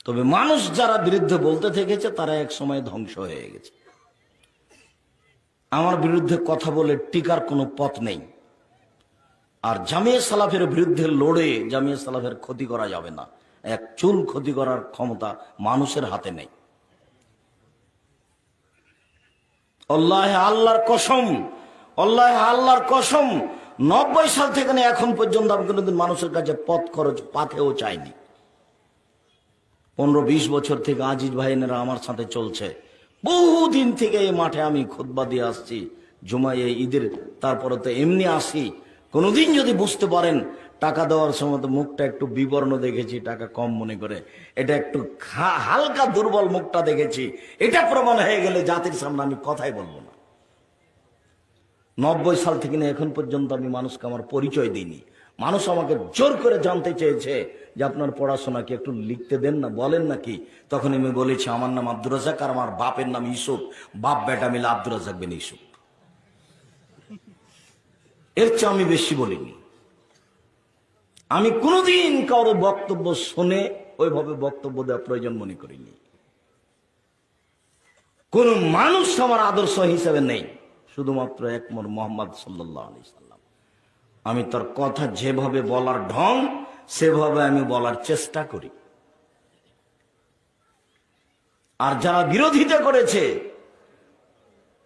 তবে মানুষ যারা বিরুদ্ধে বলতে থেকেছে তারা এক সময় ধ্বংস হয়ে গেছে। আমার বিরুদ্ধে কথা বলে টিকার কোনো পথ নেই। আর জামিয়া সালাফের বিরুদ্ধে লড়ে জামিয়া সালাফের ক্ষতি করা যাবে না। এক চুল ক্ষতি করার ক্ষমতা মানুষের হাতে নেই। আল্লাহর কসম, আল্লাহর কসম, 90 সাল থেকে এখন পর্যন্ত আমি কোনোদিন মানুষের কাছে পথ খরচ পাথেও চাইনি। 15-20 বছর থেকে আজিজ ভাইনেরা আমার সাথে চলছে। বহুদিন থেকে এই মাঠে আমি খুতবা দিয়ে আসছি, জুমায়, ঈদের, তারপরে তো এমনি আসি। কোনোদিন যদি বুঝতে পারেন টাকা দেওয়ার সময় তো মুখটা একটু বিবর্ণ দেখেছি, টাকা কম মনে করে, এটা একটু হালকা দুর্বল মুখটা দেখেছি, এটা প্রমাণ হয়ে গেলে জাতির সামনে আমি কথাই বলবো না। 90 সাল থেকে এখন পর্যন্ত আমি মানুষকে আমার পরিচয় দিইনি। মানুষ আমাকে জোর করে জানতে চেয়েছে যে আপনার পড়াশোনা কি একটু লিখতে দেন না, বলেন নাকি। তখন আমি বলেছি আমার নাম আব্দুর রাজ্জাক আর আমার বাপের নাম ইউসুফ, বাপ বেটা মিলে আব্দুর রাজ্জাক বিন ইউসুফ। এর চেয়ে আমি বেশি বলিনি। আমি কোনোদিন কারো বক্তব্য শুনে ওইভাবে বক্তব্য দেওয়া প্রয়োজন মনে করিনি। কোন মানুষ আমার আদর্শ হিসেবে নেই, শুধুমাত্র একমর মোহাম্মদ সাল্লাল্লাহু আলাইহি সাল্লাম। আমি তার কথা যেভাবে বলার ঢং সেভাবে আমি বলার চেষ্টা করি। আর যারা বিরোধিতা করেছে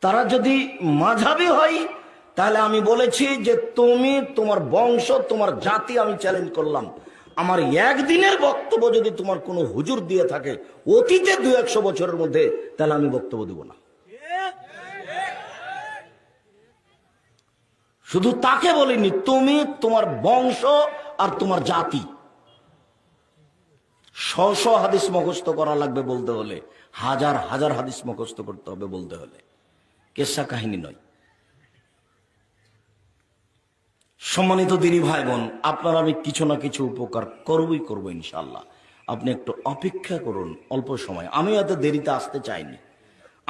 তারা যদি মাঝহাবি হয়, তাহলে আমি বলেছি যে তুমি, তোমার বংশ, তোমার জাতি আমি চ্যালেঞ্জ করলাম। আমার একদিনের বক্তব্য যদি তোমার কোনো হুজুর দিয়ে থাকে অতীতে 200-100 বছরের মধ্যে, তাহলে আমি বক্তব্য দেব না। শুধু তাকে বলিনি, তুমি, তোমার বংশ আর তোমার জাতি। 100 হাদিস মুখস্থ করা লাগবে বলতে হলে, হাজার হাদিস মুখস্থ করতে হবে বলতে হলে, কেসা কাহিনী নয়। সম্মানিত দিনী ভাই বোন, আপনার আমি কিছু না কিছু উপকার করবো ইনশাল্লাহ। আপনি একটু অপেক্ষা করুন, অল্প সময়। আমি এত দেরিতে আসতে চাইনি।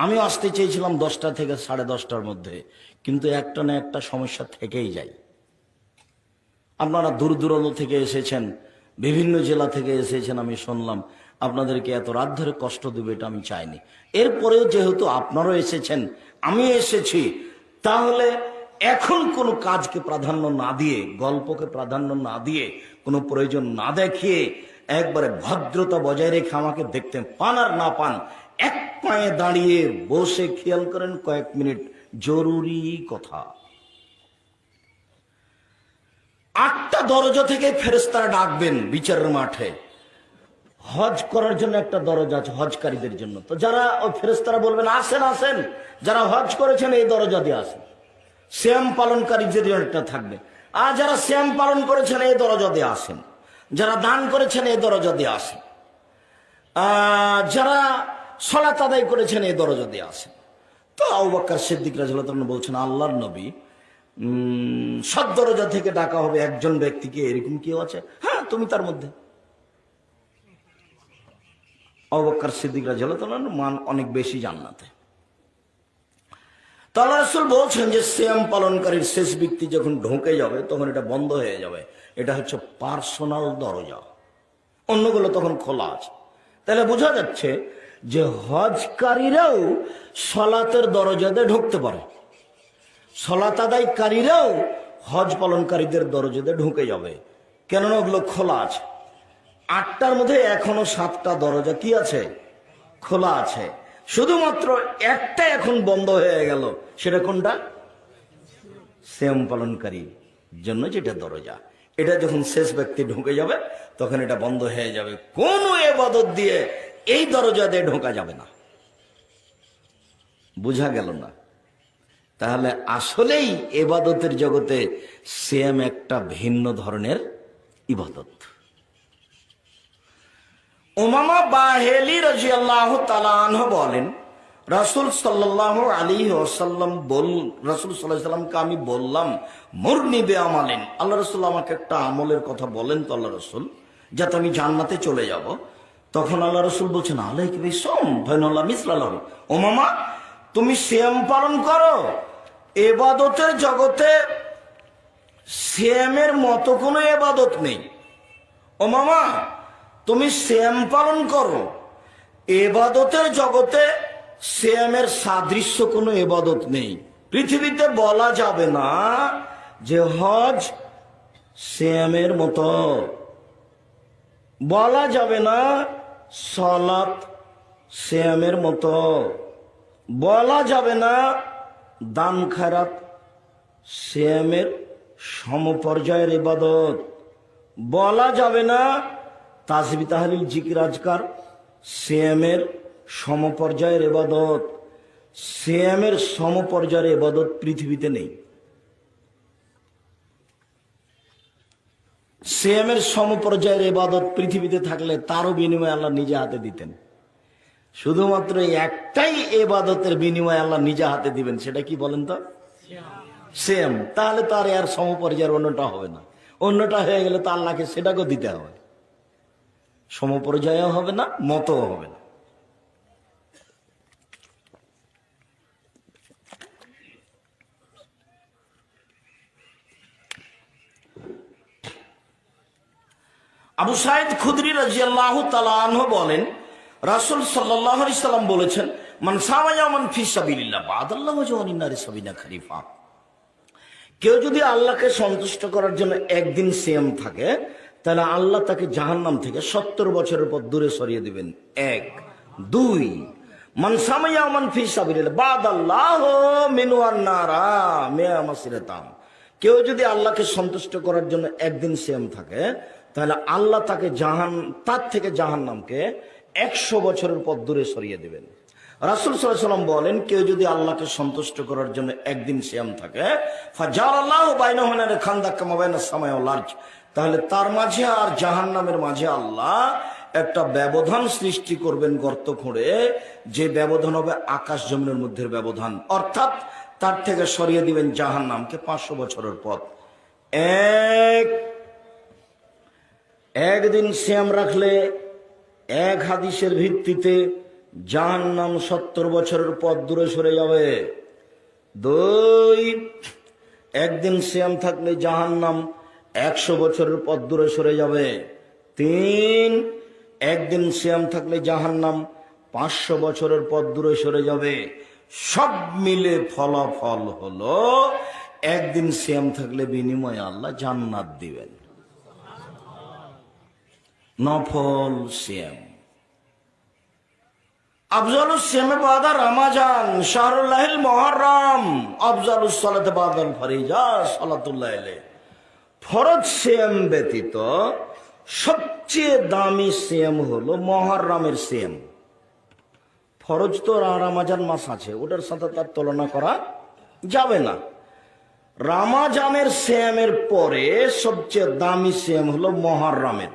আমিও আসতে চেয়েছিলাম 10টা থেকে 10:30টার মধ্যে, কিন্তু একটা না একটা সমস্যা থেকেই যায়। আপনারা দূর দূরান্ত থেকে এসেছেন, বিভিন্ন জেলা থেকে এসেছেন, আমি শুনলাম। আপনাদেরকে এত রাত ধরে কষ্ট দেবে এটা আমি চাইনি। এরপরেও যেহেতু আপনারাও এসেছেন, আমিও এসেছি, তাহলে এখন কোনো কাজকে প্রাধান্য না দিয়ে, গল্পকে প্রাধান্য না দিয়ে, কোনো প্রয়োজন না দেখিয়ে, একবারে ভদ্রতা বজায় রেখে আমাকে দেখতে পান আর না পান, এক পায়ে দাঁড়িয়ে বসে খেয়াল করেন কয়েক মিনিট, জরুরি কথা। 8টা দরজা থেকে ফেরেশতারা ডাকবেন বিচারের মাঠে। হজ করার জন্য একটা দরজা আছে হজকারীদের জন্য। তো যারা ওই ফেরেশতারা বলবেন আসেন আসেন, যারা হজ করেছেন এই দরজা দিয়ে আসেন। শ্যাম পালনকারীদের জন্য একটা থাকবে, আর যারা শ্যাম পালন করেছেন এই দরজা দিয়ে আসেন। যারা দান করেছেন এই দরজা দিয়ে আসেন। যারা সালাত আদায় করেছেন এই দরজা দিয়ে আসেন। তো আবু বকর সিদ্দিক রাদিয়াল্লাহু তাআলা বলছেন, আল্লাহর নবী, সব দরজা থেকে ডাকা হবে একজন ব্যক্তিকে, এরকম কেউ আছে? হ্যাঁ, তুমি তার মধ্যে। আবু বকর সিদ্দিক রাদিয়াল্লাহু তাআলার মান অনেক বেশি জান্নাতে। তো আল্লাহ রাসূল বলছেন যে সিয়াম পালনকারীর শেষ ব্যক্তি যখন ঢুকে যাবে তখন এটা বন্ধ হয়ে যাবে। এটা হচ্ছে পার্সোনাল দরজা, অন্যগুলো তখন খোলা আছে। তাহলে বোঝা যাচ্ছে যে হজকারীরাও সলাতের দরজাতে ঢুকতে পারে, সলাত আদায়কারীরাও হজ পালনকারীদের দরজাতে ঢুকে যাবে, কেননা ওগুলো খোলা আছে। 8টার মধ্যে এখনো 7টা দরজা কি আছে? খোলা আছে। শুধুমাত্র একটা এখন বন্ধ হয়ে গেল, সেটা কোনটা? সিয়াম পালনকারীর জন্য যেটা দরজা, এটা যখন শেষ ব্যক্তি ঢুকে যাবে তখন এটা বন্ধ হয়ে যাবে। কোনো ইবাদত দিয়ে এই দরজা দিয়ে ঢোকা যাবে না। বুঝা গেল না? তাহলে আসলেই ইবাদতের জগতে সিয়াম একটা ভিন্ন ধরনের ইবাদত। উমামা বাহেলি রাদিয়াল্লাহু তাআলা আনহু বলেন, রাসূল সাল্লাল্লাহু আলাইহি ওয়াসাল্লাম রাসূল সাল্লাল্লাহু আলাইহি ওয়াসাল্লামকে আমি বললাম, মুরনি বিআমালিন, আল্লাহ রাসূল আমাকে একটা আমলের কথা বলেন তো আল্লাহ রাসূল, যাতে আমি জান্নাতে চলে যাব। তখন আল্লাহ রাসূল বলছেন, আলাইকা বিসওম ফাইনাল্লাহ মিসলাহু। উমামা, তুমি সিয়াম পালন করো। ইবাদতের জগতে সিয়ামের মতো কোনো ইবাদত নেই। উমামা, তুমি সিয়াম পালন করো। ইবাদতের জগতে সিয়ামের সাদৃশ্য কোনো ইবাদত নেই। পৃথিবীতে বলা যাবে না যে হজ সিয়ামের মতো, বলা যাবে না সালাত সিয়ামের মতো, বলা যাবে না দান খায়রাত সিয়ামের সমপর্যায়ের ইবাদত, বলা যাবে না তাসবিহ তাহলিল জিকির আজকার সিয়ামের সমপর্যায়ের ইবাদত। সিয়ামের সমপর্যায়ের ইবাদত পৃথিবীতে নেই। সিয়ামের সমপর্যায়ের ইবাদত পৃথিবীতে থাকলে তারও বিনিময় আল্লাহ নিজে হাতে দিতেন। শুধুমাত্র একটাই ইবাদতের বিনিময় আল্লাহ নিজে হাতে দিবেন, সেটা কি বলেন তো? সিয়াম। তাহলে তার আর সমপর্যায়ের অন্যটা হবে না। অন্যটা হয়ে গেলে তো আল্লাহকে সেটাকেও দিতে হবে, সমপর্যায়েও হবে না, মতও হবে না। আবু সাঈদ খুদরি রাদিয়াল্লাহু তাআলা আনহু বলেন, রাসূল সাল্লাল্লাহু আলাইহি সাল্লাম বলেছেন, মান সামা ইয়াওমান ফি সাবিলিল্লাহ বাদাল্লাহু ওয়াজহানিন নারি সাবিনা খরিফা। কেউ যদি আল্লাহকে সন্তুষ্ট করার জন্য একদিন সিয়াম থাকে, তাহলে আল্লাহ তাকে জাহান্নাম থেকে 70 বছরের পর দূরে সরিয়ে দিবেন। 1 2 মান সামা ইয়াওমান ফি সাবিলিল্লাহ বাদাল্লাহু মিনহু আন-নারা মিয়া মাসিরাতাম। কেউ যদি আল্লাহকে সন্তুষ্ট করার জন্য একদিন সিয়াম থাকে, তাহলে আল্লাহ তাকে তার থেকে জাহান্নামকে 100 বছরের পর দূরে সরিয়ে দিবেন। রাসূল সাল্লাল্লাহু আলাইহি ওয়াসাল্লাম বলেন, কেউ যদি আল্লাহকে সন্তুষ্ট করার জন্য একদিন সিয়াম থাকে, ফাজালাল্লাহু বাইনাহু খান্দাক কামা বাইনাস সামাই ওয়াল আরজ, তাহলে তার মাঝে আর জাহান্নামের মাঝে আল্লাহ একটা ব্যবধান সৃষ্টি করবেন, গর্ত খুঁড়ে, যে ব্যবধান হবে আকাশ জমিনের মধ্যে ব্যবধান। অর্থাৎ তার থেকে সরিয়ে দিবেন জাহান্নামকে 500 বছরের পথ। একদিন সিয়াম রাখলে এক হাদিসের ভিত্তিতে জাহান্নাম 70 বছরের পথ দূরে সরে যাবে। 2 একদিন সিয়াম থাকলে জাহান্নাম 100 বছরের পথ দূরে সরে যাবে। 3 একদিন সিয়াম থাকলে জাহান্নাম 500 বছরের পথ দূরে সরে যাবে। সব মিলে ফলাফল হলো একদিন সিয়াম থাকলে বিনিময়ে আল্লাহ জান্নাত দিবেন। নফল সিয়াম। আফজালুস সিয়ামে বাদা রমাজান শাহরুল্লাহিল মুহররম, আফজালুস সালাতে বাদাল ফরিজা সালাতুল লাইলে। ফরজ সিয়াম ব্যতীত সবচেয়ে দামি সিয়াম হলো মুহররমের সিয়াম। ফরজ তো রমাজান মাস আছে, ওটার সাথে তার তুলনা করা যাবে না। রমাজানের সিয়ামের পরে সবচেয়ে দামি সিয়াম হলো মুহররমের।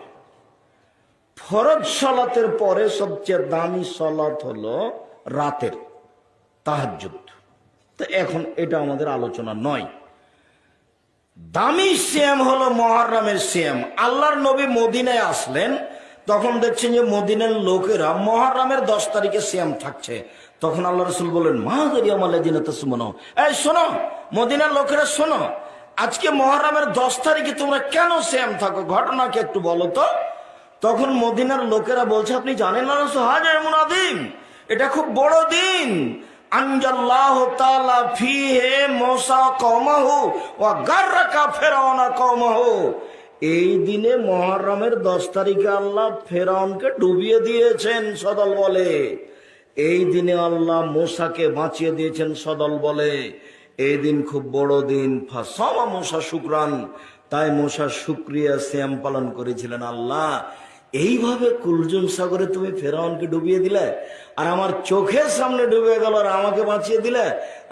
ফরজ সালাতের পরে সবচেয়ে দামি সালাত হলো রাতের তাহাজ্জুদ। তো এখন এটা আমাদের আলোচনা নয়। দামি সিয়াম হলো মুহররমের সিয়াম। আল্লাহর নবী মদিনায় আসলেন, তখন দেখছেন যে মদিনার লোকেরা মুহররমের 10 তারিখে সিয়াম থাকছে। তখন আল্লাহ রাসূল বললেন, মা দারিয়া মালাদিনা তাসুমুনা, এই শোনো মদিনার লোকেরা শোনো, আজকে মুহররমের 10 তারিখে তোমরা কেন সিয়াম থাকো, ঘটনা কি একটু বলো তো। তখন মদিনার লোকেরা বলছে, আপনি জানেন না রাসূল, হাজা ইয়াউমুন আযীম, এটা খুব বড় দিন। আনজাল্লাহু তাআলা ফিহি মূসা কওমাহু ওয়া গাররাকা ফিরআউনা কওমাহু, এই দিনে মুহররমের 10 তারিখে আল্লাহ ফেরাউনকে ডুবিয়ে দিয়েছেন সদল বলে, এই দিনে আল্লাহ মূসাকে বাঁচিয়ে দিয়েছেন সদল বলে। এই দিন খুব বড় দিন। ফাসামা মূসা শুকরান, তাই মূসা শুকরিয়া সিয়াম পালন করেছিলেন। আল্লাহ, এইভাবে কুলজুম সাগরে তুমি ফেরাউনকে ডুবিয়ে দিলে, আর আমার চোখের সামনে ডুবে গেল, আর আমাকে বাঁচিয়ে দিলে।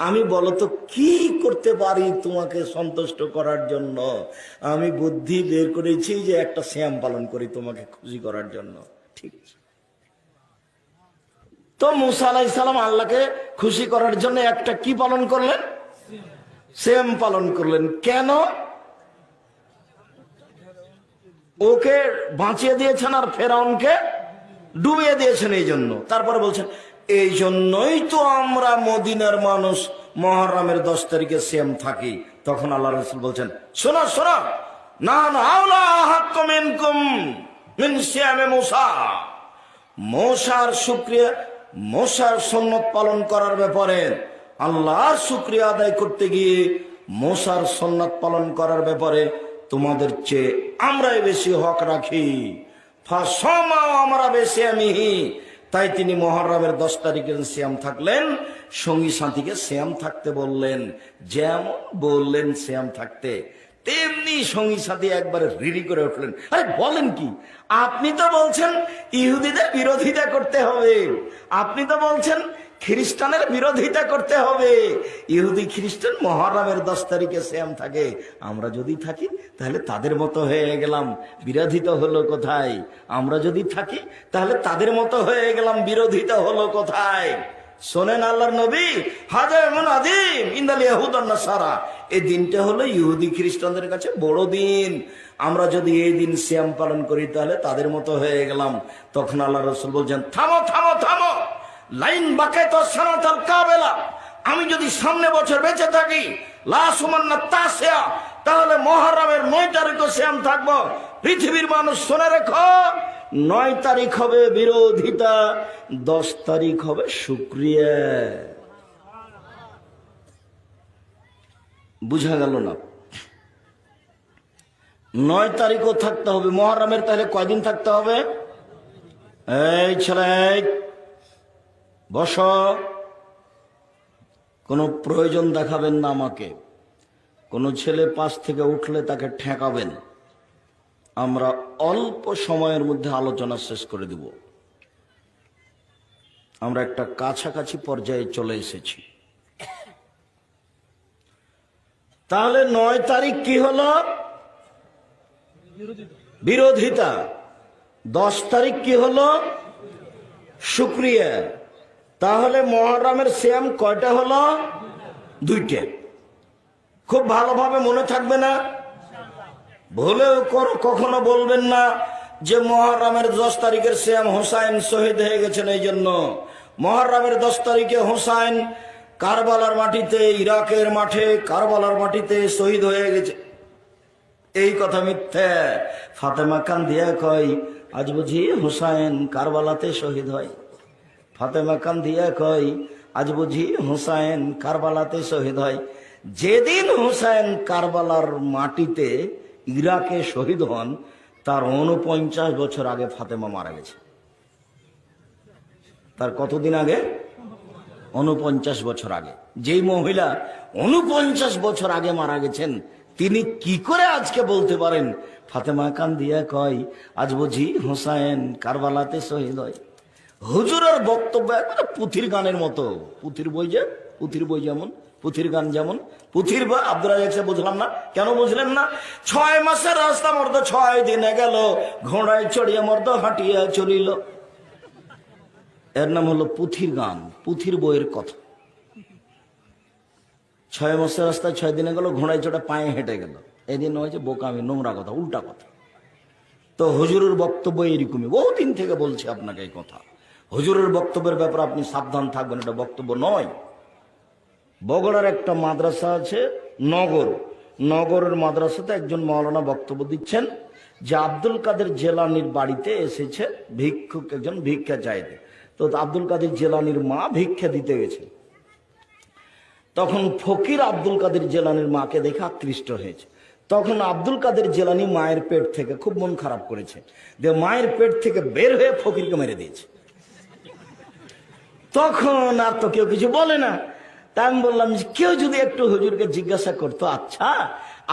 আমি বলো তো কি করতে পারি তোমাকে সন্তুষ্ট করার জন্য? আমি বুদ্ধি বের করেছি যে একটা সিয়াম পালন করি তোমাকে খুশি করার জন্য। ঠিক আছে, তো মূসা আলাইহিস সালাম আল্লাহকে খুশি করার জন্য একটা কি পালন করলেন? সিয়াম পালন করলেন। কেন? ওকে বাঁচিয়ে দিয়েছেন আর ফেরাউনকে ডুবিয়ে দিয়েছেন, এই জন্য। তারপরে বলছেন, এই জন্যই তো আমরা মদিনার মানুষ মুহররমের 10 তারিখে সিয়াম থাকি। তখন আল্লাহ রাসূল বলছেন, শোনো শোনো, না না আওলা হাক্কুম মিনকুম মিন সিয়ামে মূসা, মূসার শুকরিয়া, মূসার সুন্নাত পালন করার ব্যাপারে, আল্লাহর শুকরিয়া আদায় করতে গিয়ে মূসার সুন্নাত পালন করার ব্যাপারে তোমাদের চেয়ে আমরাই বেশি হক রাখি। ফাসামা আমরা বেশি আমিহি, তাই তিনি মুহররমের 10 তারিখের সিয়াম থাকলেন। সঙ্গী সাথীকে সিয়াম থাকতে বললেন, যেমন বললেন সিয়াম থাকতে, তেমনি সঙ্গী সাথী একবারে রিরি করে উঠলেন। আরে বলেন কি, আপনি তো বলছেন ইহুদিদের বিরোধিতা করতে হবে, আপনি তো বলছেন খ্রিস্টানের বিরোধিতা করতে হবে। ইহুদি খ্রিস্টান মুহররমের 10 তারিখে সিয়াম থাকে, আমরা যদি থাকি তাহলে তাদের মতো হয়ে গেলাম, বিরোধিতা হলো কোথায়? আমরা যদি থাকি তাহলে তাদের মতো হয়ে গেলাম, বিরোধিতা হলো কোথায়? শোনেন আল্লাহর নবী, হাজা ইয়াউমুন আযীম ইনদাল ইয়াহুদ ওয়ান নাসারা, এই দিনটা হলো ইহুদি খ্রিস্টানদের কাছে বড় দিন। আমরা যদি এই দিন সিয়াম পালন করি তাহলে তাদের মতো হয়ে গেলাম। তখন আল্লাহ রাসূল বলছেন, থামো থামো থামো, লাইন বাকাইতা সানাতাল কাবেলা, আমি যদি সামনে বছর বেঁচে থাকি লা সুমান্না তাসিয়া, তাহলে মুহররমের 9 তারিখে সিয়াম থাকবো। পৃথিবীর মানুষ শুনে রেখো, 9 তারিখ হবে বিরোধিতা, 10 তারিখ হবে শুকরিয়া। বুঝা গেল না? 9 তারিখও থাকতে হবে মুহররমের, তাহলে কয়দিন থাকতে হবে? এই ছেলে বস, কোনো প্রয়োজন দেখাবেন না আমাকে। কোনো ছেলে পাশ থেকে উঠলে তাকে ঠেকাবেন। আমরা অল্প সময়ের মধ্যে আলোচনা শেষ করে দেব। আমরা একটা কাছাকাছি পর্যায়ে চলে এসেছি। তাহলে 9 তারিখ কি হলো? বিরোধিতা। 10 তারিখ কি হলো? শুকরিয়া। তাহলে মুহররমের সিয়াম কয়টা হলো? 2টা। খুব ভালোভাবে মনে থাকবে না, ভুলেও কখনো বলবেন না যে মুহররমের 10 তারিখের সিয়াম হুসাইন শহীদ হয়ে গেছেন এই জন্য। মুহররমের 10 তারিখে হুসাইন কারবালার মাটিতে, ইরাকের মাঠে কারবালার মাটিতে শহীদ হয়ে গেছে, এই কথা মিথ্যা। ফাতেমা কান্দিয়া কয়, আজ বুঝি হুসাইন কারবালাতে শহীদ হয়। ফাতেমা কান্দিয়া কয়, আজ বুঝি হুসাইন কারবালাতে শহীদ হয়। যেদিন হুসাইন কারবালার মাটিতে ইরাকে শহীদ হন, তার 49 বছর আগে ফাতেমা মারা গেছে। তার কতদিন আগে? 49 বছর আগে। যেই মহিলা 49 বছর আগে মারা গেছেন, তিনি কি করে আজকে বলতে পারেন? ফাতেমা কান্দিয়া কয়, আজ বুঝি হুসাইন কারবালাতে শহীদ হয়। হুজুরের বক্তব্য একবারে পুথির গানের মতো। পুথির বই যেমন, পুথির গান যেমন। পুথির বই আব্দুল রাজ্জাক, বুঝলাম না কেন বুঝলেন না? 6 মাসের রাস্তা মর্দ 6 দিনে গেল, ঘোড়ায় চড়িয়ে মর্দ হাঁটিয়া চলিল। এর নাম হলো পুথির গান, পুথির বইয়ের কথা। 6 মাসের রাস্তায় 6 দিনে গেল, ঘোড়ায় চড়ে পায়ে হেঁটে গেল। এদিন হয়েছে বোকামি, নোংরা কথা, উল্টা কথা। তো হুজুরের বক্তব্য এরকমই, বহুদিন থেকে বলছি আপনাকে এই কথা। হুজুরের বক্তব্যের ব্যাপারে আপনি সাবধান থাকবেন, এটা বক্তব্য নয়। বগুড়ার একটা মাদ্রাসা আছে নগরের মাদ্রাসাতে একজন মাওলানা বক্তব্য দিচ্ছেন যে আব্দুল কাদের জেলানির বাড়িতে এসেছে ভিক্ষুক একজন ভিক্ষা চাইতে। তো আব্দুল কাদের জেলানির মা ভিক্ষা দিতে গেছে। তখন ফকির আব্দুল কাদের জেলানির মাকে দেখে আকৃষ্ট হয়েছে। তখন আব্দুল কাদের জেলানি মায়ের পেট থেকে খুব মন খারাপ করেছে, যে মায়ের পেট থেকে বের হয়ে ফকিরকে মেরে দিয়েছে। তখন আর তো কেউ কিছু বলে না। তাই আমি বললাম যে কেউ যদি একটু হুজুরকে জিজ্ঞাসা করতো, আচ্ছা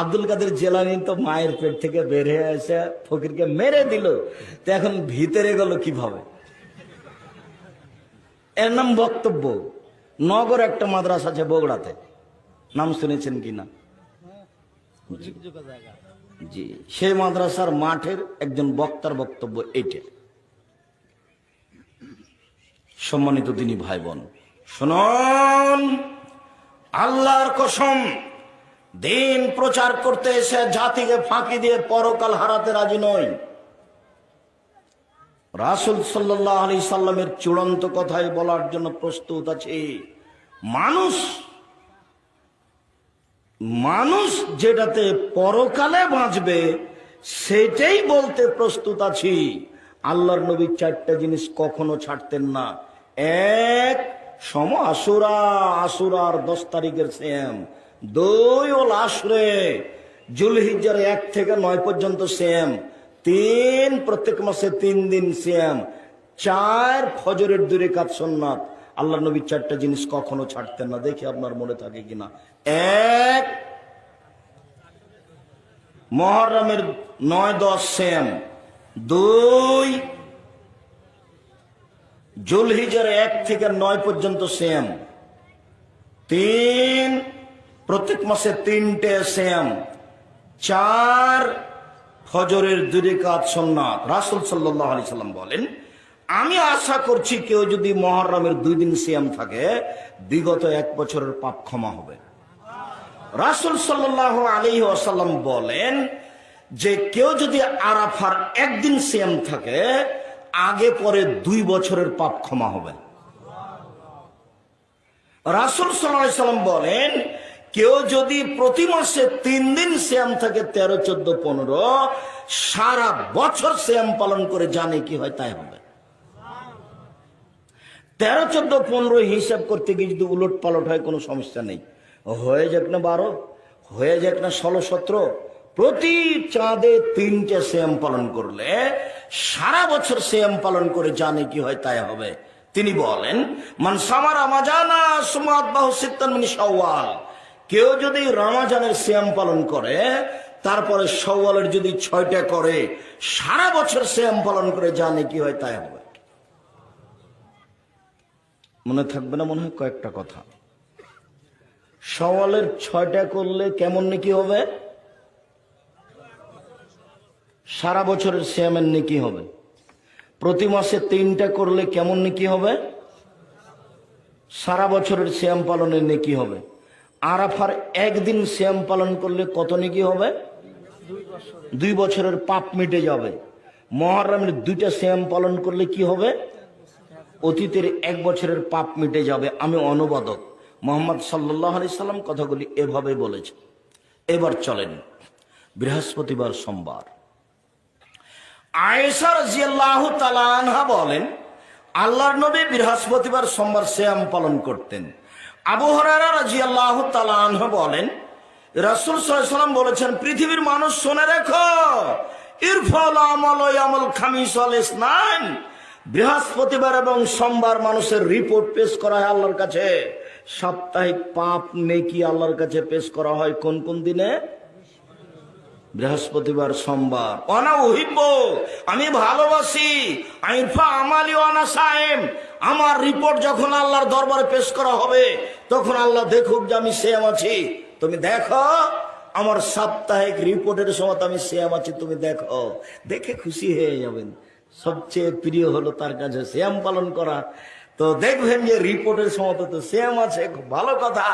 আব্দুল কাদের জেলানি তো মায়ের পেট থেকে বের হয়ে এসে ফকিরকে মেরে দিল, তো এখন ভিতরে গেল কিভাবে? এর নাম বক্তব্য। নগর একটা মাদ্রাসা আছে বগুড়াতে, নাম শুনেছেন কিনা? জি, সেই মাদ্রাসার মাঠের একজন বক্তার বক্তব্য এইটা। সম্মানিত দিনী ভাই বোন, শুনুন, আল্লাহর কসম, দিন প্রচার করতে এসে জাতিকে ফাঁকি দিয়ে পরকাল হারাতে রাজি নয়। রাসূল সাল্লাল্লাহু আলাইহি সাল্লামের চূড়ান্ত কথাই বলার জন্য প্রস্তুত আছি। মানুষ যেটাতে পরকালে বাঁচবে সেটাই বলতে প্রস্তুত আছি। আল্লাহর নবী চারটা জিনিস কখনো ছাড়তেন না। এক, আশুরার 10 তারিখের সিয়াম। 2, ওল আশরে, জুলহিজ্জার 1 থেকে 9 পর্যন্ত সিয়াম। 3, প্রত্যেক মাসে 3 দিন সিয়াম। 4, ফজরের 2 রাকাত সুন্নাত। আল্লাহর নবী চারটা জিনিস কখনো ছাড়তেন না। দেখি আপনার মনে থাকে কিনা। 1, মুহররমের 9-10 সিয়াম। 2, জুলহিজ্জার 1 থেকে 9 পর্যন্ত সিয়াম। 3, প্রত্যেক মাসে 3টে সিয়াম। 4, ফজরের 2 রাকাত সুন্নাত। রাসূল সাল্লাল্লাহু আলাইহি সাল্লাম বলেন, আমি আশা করছি কেউ যদি মুহররমের 2 দিন সিয়াম থাকে, বিগত 1 বছরের পাপ ক্ষমা হবে। রাসূল সাল্লাল্লাহু আলাইহি ওয়াসাল্লাম বলেন যে কেউ যদি আরাফার 1 দিন সিয়াম থাকে, আগে পরে 2 বছরের পাপ ক্ষমা হবে। রাসূল সাল্লাল্লাহু আলাইহি সাল্লাম বলেন কেউ যদি প্রতি মাসে 3 দিন সিয়াম থাকে, 13, 14, 15, সারা বছর সিয়াম পালন করে জানে কি হয় তাই হবে। 13, 14, 15 হিসাব করতে গিয়ে যদি উলট পালট হয় কোনো সমস্যা নেই, হয়ে যাক না 12, হয়ে যাক না 16, 17, প্রতি চাঁদে 3টে সিয়াম পালন করলে সারা বছর সিয়াম পালন করে জানে কি হয় তাই হবে। তিনি বলেন, মান সামা রমাজানা সুমাতবাহু সিত্তান মিন শাওয়াল, কেউ যদি রমজানের সিয়াম পালন করে তারপরে শাওয়ালের যদি 6টা করে, সারা বছর সিয়াম পালন করে জানে কি হয় তাই হবে। মনে থাকবে না মনে হয় কয়েকটা কথা। শাওয়ালের 6টা করলে কেমন নেকি হবে? সারা বছরের সিয়ামের নেকি হবে। প্রতি মাসে 3টা করলে কেমন নেকি হবে? সারা বছরের সিয়াম পালনের নেকি হবে। আরাফার 1 দিন সিয়াম পালন করলে কত নেকি হবে? 2 বছরের পাপ মিটে যাবে। মুহররমের 2টা সিয়াম পালন করলে কি হবে? অতীতের 1 বছরের পাপ মিটে যাবে। আমি অনুবাদক, মুহাম্মদ সাল্লাল্লাহু আলাইহি সাল্লাম কথাগুলি এভাবে বলেছে। এবার চলেন বৃহস্পতিবার সোমবার। আয়েশা রাদিয়াল্লাহু তাআলা আনহা বলেন, আল্লাহর নবী বৃহস্পতিবার সোমবার সিয়াম পালন করতেন। আবু হুরায়রা রাদিয়াল্লাহু তাআলা আনহু বলেন, রাসূল সাল্লাল্লাহু আলাইহি ওয়াসাল্লাম বলেছেন, পৃথিবীর মানুষ শুনে রেখো, ইরফাল আমাল ইয়ামুল খামিস ওয়াল ইসনাইন, বৃহস্পতিবার এবং সোমবার মানুষের রিপোর্ট পেশ করা হয় আল্লাহর কাছে। সাপ্তাহিক পাপ নেকি আল্লাহর কাছে পেশ করা হয় কোন কোন দিনে? বৃহস্পতিবার, সোমবার। অনা উহিব্ব, আমি ভালোবাসি, আইফা আমালি ওয়ানা সায়েম, আমার রিপোর্ট যখন আল্লাহর দরবারে পেশ করা হবে তখন আল্লাহ দেখুক যে আমি সিয়াম আছি। তুমি দেখো আমার সাপ্তাহিক রিপোর্টের সময় আমি সিয়াম আছি, তুমি দেখো, দেখে খুশি হয়ে যাবেন। সবচেয়ে প্রিয় হলো তার কাছে সিয়াম পালন করা। তো দেখবেন যে রিপোর্টের সময় তো সিয়াম আছে, খুব ভালো কথা।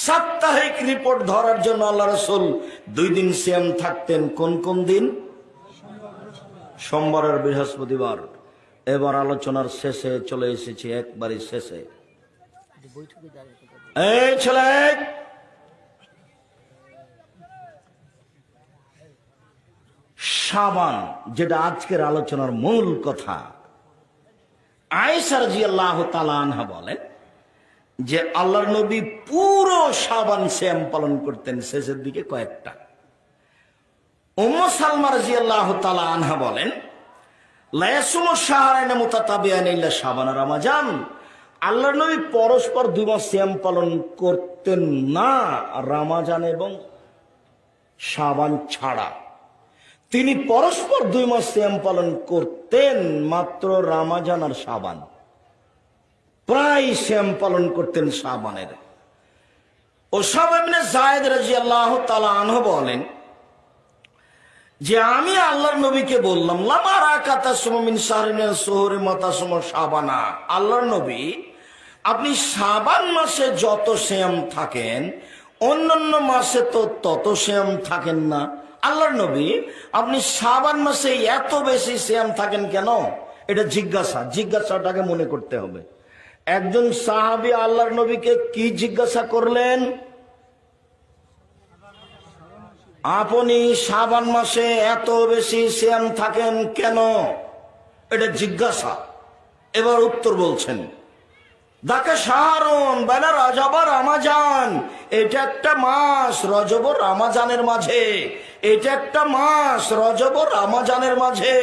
সাপ্তাহিক রিপোর্ট ধরার জন্য আল্লাহ রাসূল 2 দিন সিয়াম থাকতেন। কোন কোন দিন? সোমবারের বৃহস্পতিবার। এবার আলোচনার শেষে চলে এসেছি, একবারই শেষে। এই ছেলে, শাবান, যেটা আজকের আলোচনার মূল কথা। আয়েশা রাদিয়াল্লাহু তাআলা আনহা বলেন যে আল্লাহর নবী পুরো শাবান সিয়াম পালন করতেন, শেষের দিকে কয়েকটা। উম্মু সালমা রাদিয়াল্লাহু তাআলা আনহা বলেন লা ইয়াসুমু শাহরাইন মুতাতাবিআইন ইল্লা শাবান ওয়া রমাজান। আল্লাহর নবী পরস্পর 2 মাস সিয়াম পালন করতেন না, রমাজান এবং শাবান ছাড়া। তিনি পরস্পর 2 মাস সিয়াম পালন করতেন, মাত্র রমাজান আর শাবান। প্রায় সিয়াম পালন করতেন শাবানের। উসামা ইবনে যায়েদ রাদিয়াল্লাহু তাআলা আনহু বলেন যে আমি আল্লাহর নবীকে বললাম, লামা রাকাতা সুমিন শাহরিন সুহুরি মাতাসুম শাবানা। আল্লাহর নবী, আপনি শাবান মাসে যত সিয়াম থাকেন অন্যান্য মাসে তো তত সিয়াম থাকেন না। আল্লাহর নবী, আপনি শাবান মাসে এত বেশি সিয়াম থাকেন কেন? এটা জিজ্ঞাসাটাকে মনে করতে হবে। একজন সাহাবী আল্লাহর নবীকে কি জিজ্ঞাসা করলেন? আপনি শাবান মাসে এত বেশি সিয়াম থাকেন কেন? এটা জিজ্ঞাসা। এবার উত্তর বলছেন, দাকা শাহরুন বাইনা রজব আর রমাজান। এটা একটা মাস রজব ও রমাজানের মাঝে। এটা একটা মাস রজব ও রমাজানের মাঝে।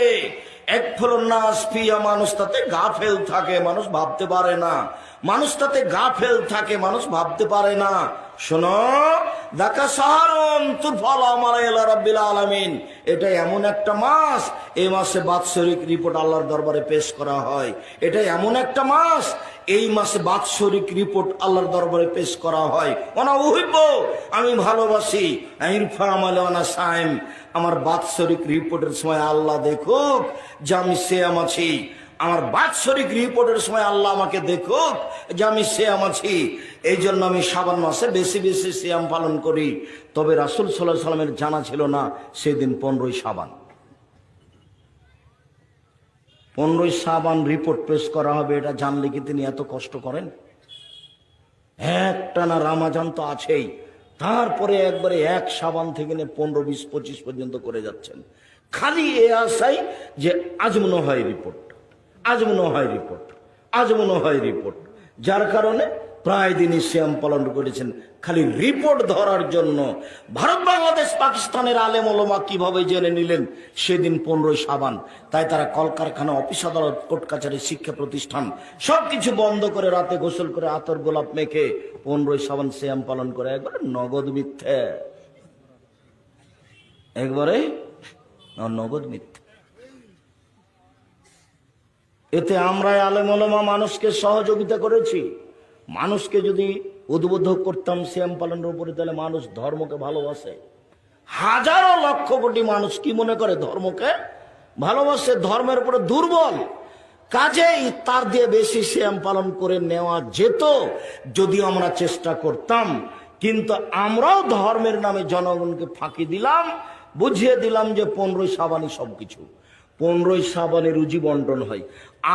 এক ফলনাস ফিয়া, মানুষ তাতে গাফেল থাকে, মানুষ ভাবতে পারে না। মানুষ তাতে গাফেল থাকে, মানুষ ভাবতে পারে না। শোনো, দাকা শাহরুন তুরফাল আমালা ইলা রাব্বিল আলামিন। এটা এমন একটা মাস, এই মাসে বাৎসরিক রিপোর্ট আল্লাহর দরবারে পেশ করা হয়। এটা এমন একটা মাস, এই মাসে বাৎসরিক রিপোর্ট আল্লাহর দরবারে পেশ করা হয়। ওনা উহিব্ব, আমি ভালোবাসি, ইরফা আমালে ওনা সাইম, আমার বাৎসরিক রিপোর্টের সময় আল্লাহ দেখুক যে আমি সিয়াম আছি। আমার বাৎসরিক রিপোর্টের সময় আল্লাহ আমাকে দেখুক যে আমি সিয়াম আছি। এই জন্য আমি শাবান মাসে বেশি বেশি সিয়াম পালন করি। তবে রাসূল সাল্লাল্লাহু আলাইহি সাল্লামের জানা ছিল না সেদিন 15ই শাবান। 15ই শাবান রিপোর্ট পেশ করা হবে, এটা জানলে কি তিনি এত কষ্ট করেন? একটানা রমাজান তো আছেই, তারপরে একবারে 1 শাবান থেকে 15, 20, 25 পর্যন্ত করে যাচ্ছেন, খালি এ আশাই যে আজ মনে হয় রিপোর্ট, আজ মনে হয় রিপোর্ট, আজ মনে হয় রিপোর্ট। যার কারণে প্রায় দিনই সিয়াম পালন করেছেন খালি রিপোর্ট ধরার জন্য। ভারত, বাংলাদেশ, পাকিস্তানের আলেম ওলামা কিভাবে জেনে নিলেন সেদিন 15ই শাবান? তাই তারা কলকারখানা, অফিস আদালত, কোর্ট কাছারি, শিক্ষা প্রতিষ্ঠান সবকিছু বন্ধ করে রাতে গোসল করে আতর গোলাপ মেখে 15ই শাবান সিয়াম পালন করে। একবারে নগদ মিথ্যে, একবারে নগদ মিথ্যে। এতে আমরা আলেম ওলামা মানুষকে সহযোগিতা করেছি। মানুষকে যদি উদ্বুদ্ধ করতাম সিয়াম পালনের উপরে, তাহলে মানুষ ধর্মকে ভালোবাসে। হাজারো লক্ষ কোটি মানুষ কি মনে করে? ধর্মকে ভালোবাসে, ধর্মের উপরে দুর্বল। কাজেই তার দিয়ে বেশি সিয়াম পালন করে নেওয়া যেত যদি আমরা চেষ্টা করতাম। কিন্তু আমরাও ধর্মের নামে জনগণকে ফাঁকি দিলাম, বুঝিয়ে দিলাম যে 15ই শাবানই সবকিছু। 15ই শাবানে রুজি বন্টন হয়।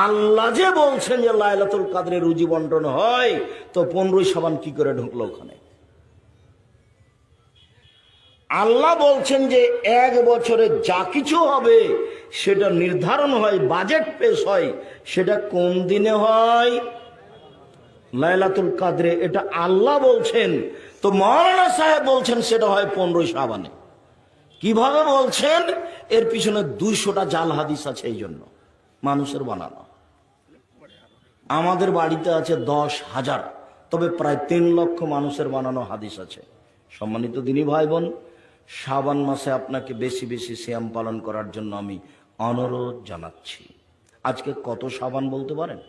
আল্লাহ যে বলছেন যে লাইলাতুল কাদরে রুজি বন্টন হয়, তো 15ই শাবান কি করে ঢুকলো ওখানে? আল্লাহ বলছেন যে 1 বছরে যা কিছু হবে সেটা নির্ধারণ হয়, বাজেট পেশ হয়, সেটা কোন দিনে হয়? লাইলাতুল কাদরে। এটা আল্লাহ বলছেন। তো মাওলানা সাহেব বলছেন সেটা হয় 15ই শাবানে। কিভাবে বলছেন? এর পিছনে 200টা জাল হাদিস আছে, এই জন্য মানুষের বানানো। আমাদের বাড়িতে আছে 10,000, তবে প্রায় 3 লক্ষ মানুষের বানানো হাদিস আছে। সম্মানিত দিনী ভাই বোন, শাবান মাসে আপনাকে বেশি বেশি সিয়াম পালন করার জন্য আমি অনুরোধ জানাচ্ছি। আজকে কত শাবান বলতে পারেন?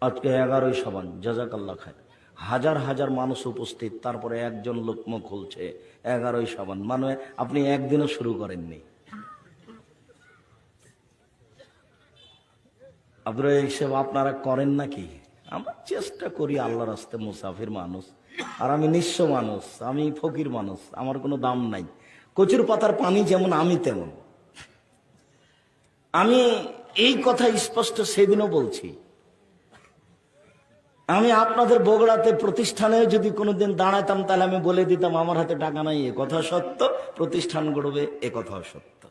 আজকে 11ই শাবান। জাযাকাল্লাহ খায়র। হাজার হাজার মানুষ উপস্থিত, তারপরে একজন লোক মুখ খুলছে 11ই শাবান। মানে আপনি একদিনও শুরু করেননি। আপনারা এইসব আপনারা করেন নাকি? আমরা চেষ্টা করি আল্লাহর রাস্তায়, মুসাফির মানুষ, আর আমি নিঃস্ব মানুষ, আমি ফকির মানুষ, আমার কোনো দাম নাই। কচুর পাতার পানি যেমন আমি তেমন। আমি এই কথা স্পষ্ট সেদিনও বলছি। আমি আপনাদের বগুড়াতে প্রতিষ্ঠানে যদি কোনোদিন দাঁড়াতাম তাহলে আমি বলে দিতাম আমার হাতে টাকা নাই, এ কথা সত্য, প্রতিষ্ঠান গড়বে এ কথাও সত্য।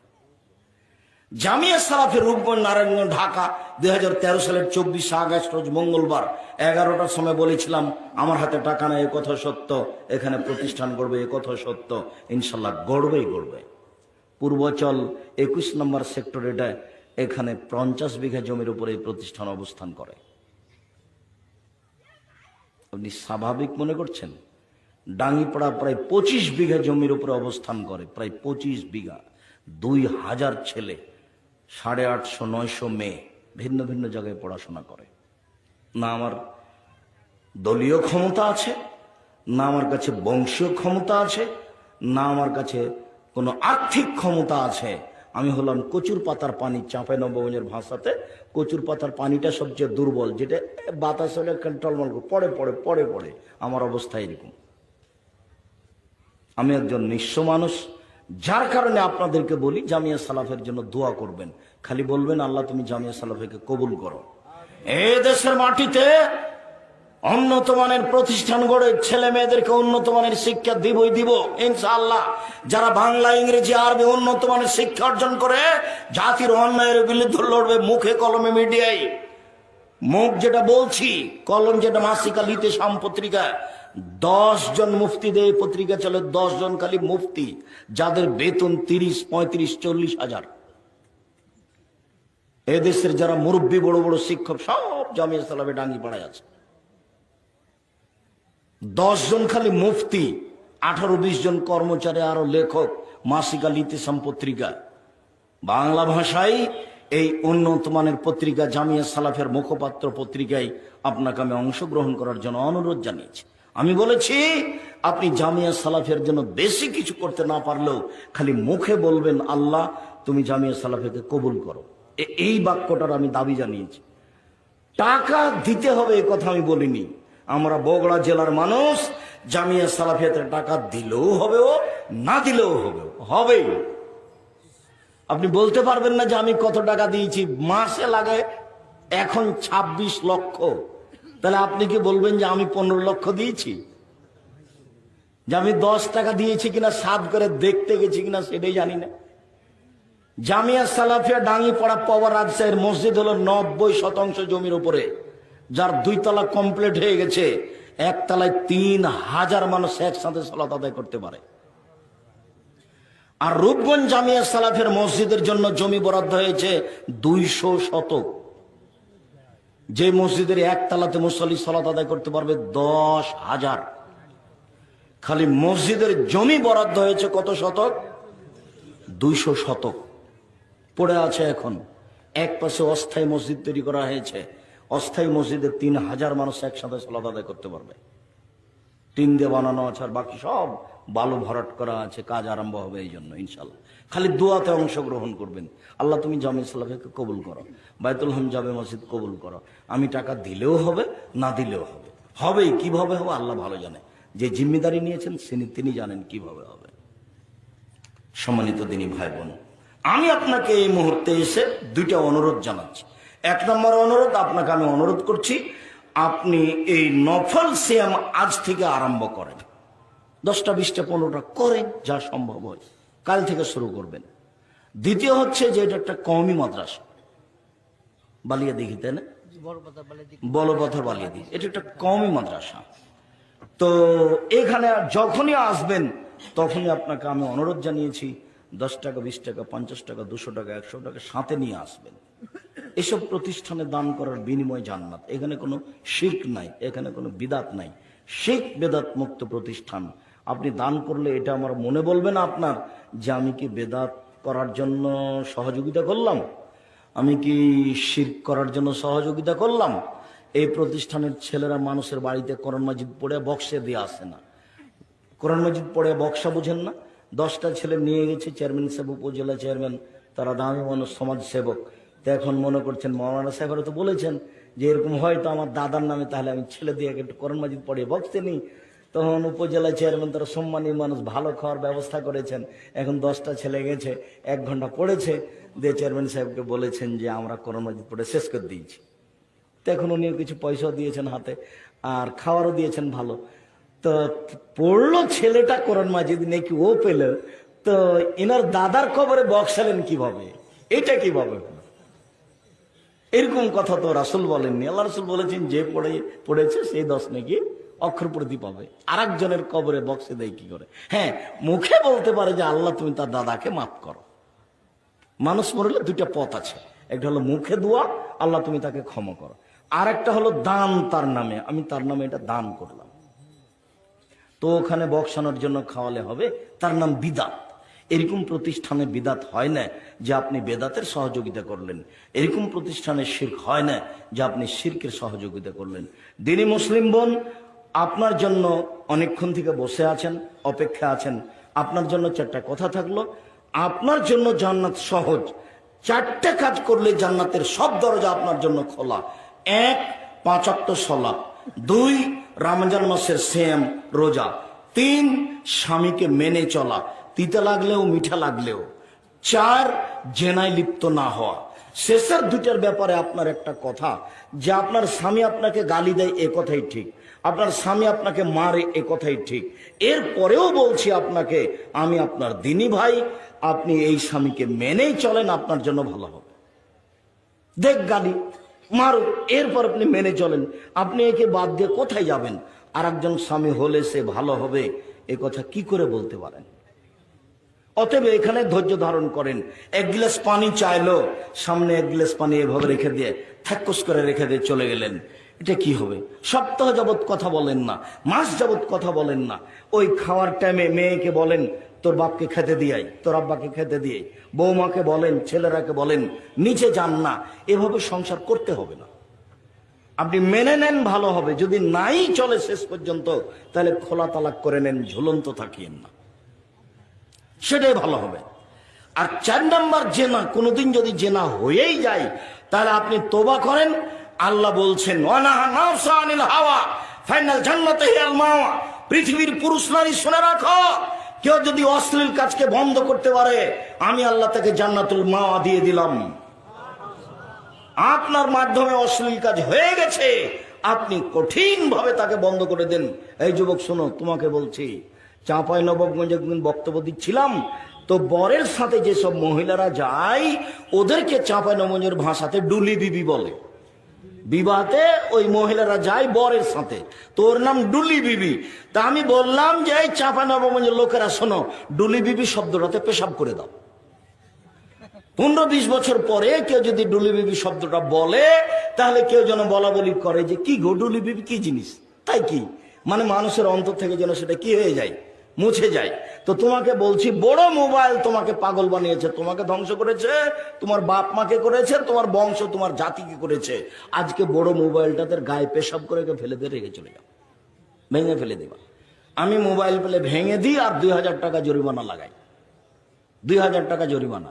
জামিয়া সালাফের রূপগঞ্জ নারায়ণগঞ্জ ঢাকা 2013 সালের 24 আগস্ট রোজ মঙ্গলবার 11টার সময় বলেছিলাম আমার হাতে টাকা নাই, এ কথা সত্য, এখানে প্রতিষ্ঠান গড়বে এ কথা সত্য, ইনশাল্লাহ গড়বেই গড়বে। পূর্বচল 21 নম্বর সেক্টর, এটা এখানে 50 বিঘা জমির উপরে এই প্রতিষ্ঠান অবস্থান করে। আপনি স্বাভাবিক মনে করছেন? ডাঙ্গিপাড়া প্রায় 25 বিঘা জমির উপরে অবস্থান করে, প্রায় 25 বিঘা, 2000 ছেলে, 850-900 মেয়ে ভিন্ন ভিন্ন জায়গায় পড়াশোনা করে। না আমার দলীয় ক্ষমতা আছে, না আমার কাছে বংশীয় ক্ষমতা আছে, না আমার কাছে কোনো আর্থিক ক্ষমতা আছে। আমি হলাম কচুর পাতার পানি, চাঁপাইনবাবগঞ্জের ভাষাতে কচুর পাতার পানিটা সবচেয়ে দুর্বল, যেটা বাতাস হলে টলমল পড়ে পড়ে পড়ে পড়ে। আমার অবস্থা এরকম। আমি একজন নিঃস্ব মানুষ, যার কারণে আপনাদেরকে বলি জামিয়া সালাফের জন্য দোয়া করবেন। খালি বলবেন আল্লাহ তুমি জামিয়া সালাফেরকে কবুল করো। এই দেশের মাটিতে উন্নত মানের প্রতিষ্ঠান গড়ে ছেলে মেয়েদেরকে উন্নত মানের শিক্ষা দিবই দিব ইনশাআল্লাহ। যারা বাংলা, ইংরেজি, আরবি উন্নত মানের শিক্ষা অর্জন করে জাতির অন্যায়ের বিরুদ্ধে লড়বে মুখে কলমে মিডিয়ায়। মুখ যেটা বলছি, কলম যেটা মাসিক আল ইতিসাম পত্রিকা, 10 জন মুফতি দেয় পত্রিকা চলে, 10 জন খালি মুফতি, যাদের বেতন 30, 35, 40 হাজার। এদেশের যারা মুরব্বী, বড় বড় শিক্ষক সব জামিয়া সালাফে ডাঙ্গিপাড়ায় আছে। 10 জন খালি মুফতি, 18-20 জন কর্মচারী, আরো লেখক, মাসিক আল ইতিসাম পত্রিকা। বাংলা ভাষায় এই উন্নত মানের পত্রিকা জামিয়া সালাফের মুখপাত্র পত্রিকায় আপনাকে আমি অংশগ্রহণ করার জন্য অনুরোধ জানিয়েছি। আমি বলেছি আপনি জামিয়া সালাফের জন্য বেশি কিছু করতে না পারলেও খালি মুখে বলবেন আল্লাহ তুমি জামিয়া সালাফেকে কবুল করো, এই বাক্যটার আমি দাবি জানিয়েছি। টাকা দিতে হবে এই কথা আমি বলিনি। আমরা বগুড়া জেলার মানুষ, জামিয়া সালাফিয়াতে টাকা দিলেও হবে, ও না দিলেও হবে, হবেই। আপনি বলতে পারবেন না যে আমি কত টাকা দিয়েছি, মাসে লাগে এখন 26 লক্ষ, তাহলে আপনি কি বলবেন যে আমি 15 লক্ষ দিয়েছি? যে আমি 10 টাকা দিয়েছি কিনা সাদ করে দেখতে গেছি কিনা সেটাই জানি না। জামিয়া সালাফিয়া ডাঙ্গিপাড়া পাওয়ার রাজশাহীর মসজিদ হলো 90% জমির উপরে, যার 2 তলা কমপ্লিট হয়ে গেছে। 1 তলায় 3000 মানুষ একসাথে সালাত আদায় করতে পারে। আর রূপগঞ্জ জামিয়া সালাফের মসজিদের জন্য জমি বরাদ্দ হয়েছে 200 শতক, যে মসজিদের 1 তলাতে মুসল্লি সালাত আদায় করতে পারবে 10,000। খালি মসজিদের জমি বরাদ্দ হয়েছে কত শতক? 200 শতক পড়ে আছে এখন। এক পাশে অস্থায়ী মসজিদ তৈরি করা হয়েছে, অস্থায়ী মসজিদে 3000 মানুষ একসাথে সালাত আদায় করতে পারবে। টিন দিয়ে বানানো আছে, আর বাকি সব বালু ভরাট করা আছে। কাজ আরম্ভ হবে এই জন্য ইনশাল্লাহ। খালি দোয়াতে অংশগ্রহণ করবেন, আল্লাহ তুমি জামিয়া সালাফিয়াকে কবুল করো, বাইতুল হাম জামে মসজিদ কবুল করো। আমি টাকা দিলেও হবে, না দিলেও হবে, হবেই। কিভাবে হবে আল্লাহ ভালো জানে, যে জিম্মেদারি নিয়েছেন তিনি জানেন কিভাবে হবে। সম্মানিত দিনী ভাই বোন, আমি আপনাকে এই মুহূর্তে এসে 2টা অনুরোধ জানাচ্ছি। 1 নম্বর অনুরোধ, আপনাকে আমি অনুরোধ করছি আপনি এই নফল সিয়াম আজ থেকে আরম্ভ করেন। 10টা 20টা 15টা করেন, যা সম্ভব হয় কাল থেকে শুরু করবেন। দ্বিতীয় হচ্ছে যে এটা একটা কওমি মাদ্রাসা, বালিয়া দিঘি, তাই না? বলপথর বালিয়া দিঘি, এটা একটা কওমি মাদ্রাসা। তো এখানে যখনই আসবেন তখনই আপনাকে আমি অনুরোধ জানিয়েছি 10 টাকা, 20 টাকা, 50 টাকা, 200 টাকা, 100 টাকা সাথে নিয়ে আসবেন। এসব প্রতিষ্ঠানে দান করার বিনিময় জান্নাত। এখানে কোনো শিরক নাই, এখানে কোনো বিদাত নাই, শিরক বেদাত মুক্ত প্রতিষ্ঠান। আপনি দান করলে এটা আমার মনে বলবে না আপনার যে আমি কি বেদাত করার জন্য সহযোগিতা করলাম, আমি কি শিরক করার জন্য সহযোগিতা করলাম। এই প্রতিষ্ঠানের ছেলেরা মানুষের বাড়িতে কোরআন মাজিদ পড়ে বক্সে দিয়ে আসে না। কোরআন মাজিদ পড়ে বক্সা বুঝেন না? 10টা ছেলে নিয়ে গেছে চেয়ারম্যান সাহেব, উপজেলা চেয়ারম্যান, তারা দামি মানুষ, সমাজ সেবক। তো এখন মনে করছেন মৌলানা সাহেবরা তো বলেছেন যে এরকম হয়তো আমার দাদার নামে, তাহলে আমি ছেলে দিয়ে একটু কোরআন মাজিদ পড়ে বক্সে নিই। তখন উপজেলা চেয়ারম্যান তারা সম্মানী মানুষ, ভালো খাওয়ার ব্যবস্থা করেছেন। এখন 10টা ছেলে গেছে, 1 ঘন্টা পড়েছে, দিয়ে চেয়ারম্যান সাহেবকে বলেছেন যে আমরা কোরআন মাজিদ পড়ে শেষ করে দিয়েছি। তো এখন উনিও কিছু পয়সাও দিয়েছেন হাতে, আর খাওয়ারও দিয়েছেন ভালো। তো পড়লো ছেলেটা কোরআন মাজিদ, নাকি ও পেল। তো এনার দাদার কবরে বক্সালেন কিভাবে? এটা কিভাবে? এরকম কথা তো রাসূল বলেননি। আল্লাহ রাসূল বলেছেন যে পড়েছে সেই 10 নাকি অক্ষর প্রতি পাবে। আর একজনের কবরে বক্সে দেয় কি করে? হ্যাঁ, মুখে বলতে পারে যে আল্লাহ তুমি তার দাদাকে মাফ করো। মানুষ মরলে 2টা পথ আছে, একটা হলো মুখে দোয়া, আল্লাহ তুমি তাকে ক্ষমা করো। আর একটা হলো দান তার নামে, আমি তার নামে এটা দান করলাম। তো ওখানে বক্সানোর জন্য খাওয়ালে হবে, তার নাম বিদাত। এরকম প্রতিষ্ঠানে বিদাত হয় না যে আপনি বেদাতের সহযোগিতা করলেন, এরকম প্রতিষ্ঠানে শিরক হয় না যে আপনি শিরকের সহযোগিতা করলেন। দিনী মুসলিম বোন, আপনার জন্য অনেকক্ষণ থেকে বসে আছেন, অপেক্ষা আছেন। আপনার জন্য 4টা কথা থাকলো। আপনার জন্য জান্নাত সহজ। 4টে কাজ করলে জান্নাতের সব দরজা আপনার জন্য খোলা। 1, 5 ওয়াক্ত সালাত। 2, রমজান মাসের সিয়াম রোজা। 3, স্বামীকে মেনে চলা, তিতা লাগলেও মিঠা লাগলেও। 4, জেনায় লিপ্ত না হওয়া। শেষের 2টার ব্যাপারে আপনার একটা কথা, যে আপনার স্বামী আপনাকে গালি দেয় এ কথাই ঠিক, আপনার স্বামী আপনাকে মারে এ কথাই ঠিক। এরপরেও বলছি আপনাকে, আমি আপনার দিনী ভাই, আপনি এই স্বামীকে মেনেই চলেন, আপনার জন্য ভালো হবে। দেখ গালি মারুক, এরপর আপনি মেনে চলেন। আপনি একে বাদ দিয়ে কোথায় যাবেন? আর একজন স্বামী হলে সে ভালো হবে, এ কথা কি করে বলতে পারেন? অতএব এখানে ধৈর্য ধারণ করেন। 1 গ্লাস পানি চাইলো, সামনে 1 গ্লাস পানি এভাবে রেখে দিয়ে থাক্কুস করে রেখে দিয়ে চলে গেলেন। এটা কি হবে? সপ্তাহ যাবৎ কথা বলেন না, মাস যাবৎ কথা বলেন না। ওই খাওয়ার টাইমে মেয়েকে বলেন তোর বাপকে খেতে দিয়াই, তোর আব্বাকে খেতে দিয়াই, বৌমাকে বলেন, ছেলেরাকে বলেন নিচে যান না। এভাবে সংসার করতে হবে না। আপনি মেনে নেন, ভালো হবে। যদি নাই চলে শেষ পর্যন্ত, তাহলে খোলা তালাক করে নেন, ঝুলন্ত থাকিয়েন না, সেটাই ভালো হবে। আর 4 নাম্বার জেনা, কোনোদিন যদি জেনা হয়েই যায়, তাহলে আপনি তোবা করেন। আল্লাহ বলছেন পৃথিবীর পুরুষ নারী শুনে রাখো, কেউ যদি অশ্লীল কাজকে বন্ধ করতে পারে, আমি আল্লাহ তাকে জান্নাতুল মাওয়া দিয়ে দিলাম। আপনার মাধ্যমে অশ্লীল কাজ হয়ে গেছে, আপনি কঠিন ভাবে তাকে বন্ধ করে দেন। এই যুবক শোনো, তোমাকে বলছি, চাঁপাইনবাবগঞ্জে একদিন বক্তব্য দিচ্ছিলাম, তো বরের সাথে যেসব মহিলারা যায়, ওদেরকে চাঁপাইনবাবগঞ্জের ভাষাতে ডুলি বিবি বলে। বিবাহতে ওই মহিলারা যায় বরের সাথে, তোর নাম ডুলি বিবি। তা আমি বললাম যে এই চাঁপাইনবাবগঞ্জের লোকেরা শোনো, ডুলি বিবি শব্দটাতে পেশাব করে দাও। 15-20 বছর পরে কেউ যদি ডুলি বিবি শব্দটা বলে, তাহলে কেউ যেন বলা বলি করে যে কি গো ডুলি বিবি কি জিনিস, তাই কি মানে মানুষের অন্তর থেকে যেন সেটা কি হয়ে যায়, মুছে যায়। তো তোমাকে বলছি, বড় মোবাইল তোমাকে পাগল বানিয়েছে, তোমাকে ধ্বংস করেছে, তোমার বাপ মাকে করেছে, তোমার বংশ তোমার জাতিকে করেছে। আজকে বড় মোবাইলটাতে গায়ে পেশাব করে ফেলে দিয়ে রেখে চলে যাও, ভেঙে ফেলে দেবা। আমি মোবাইল পেলে ভেঙে দিই আর 2000 টাকা জরিমানা লাগাই, 2000 টাকা জরিমানা।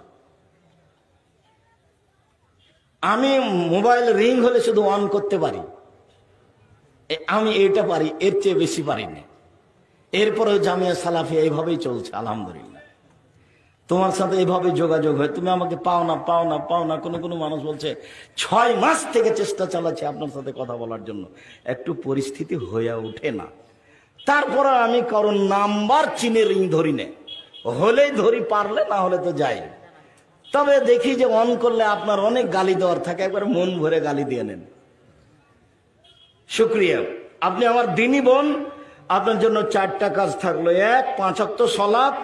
আমি মোবাইল রিং হলে শুধু অন করতে পারি, আমি এটা পারি, এর চেয়ে বেশি পারি না। এরপরে জামিয়া সালাফিয়া এইভাবেই চলছে আলহামদুলিল্লাহ। তোমার সাথে এইভাবে যোগাযোগ হয়, তুমি আমাকে পাও না পাও না পাও না। কোনো মানুষ বলছে 6 মাস থেকে চেষ্টা চালাচ্ছে আপনার সাথে কথা বলার জন্য, একটু পরিস্থিতি হয়ে ওঠে না। তারপরে আমি কারণ নাম্বার চিনে রিং ধরি না, হলেই ধরি, পারলে না হলে তো যাই। তবে দেখি যে অন করলে আপনার অনেক গালি দেওয়ার থাকে, একবার মন ভরে গালি দিয়ে নেন। শুক্রিয়া, আপনি আমার দিনী বোন। আপনার জন্য 4টা কাজ থাকলো। 1, 5 ওয়াক্ত সালাত।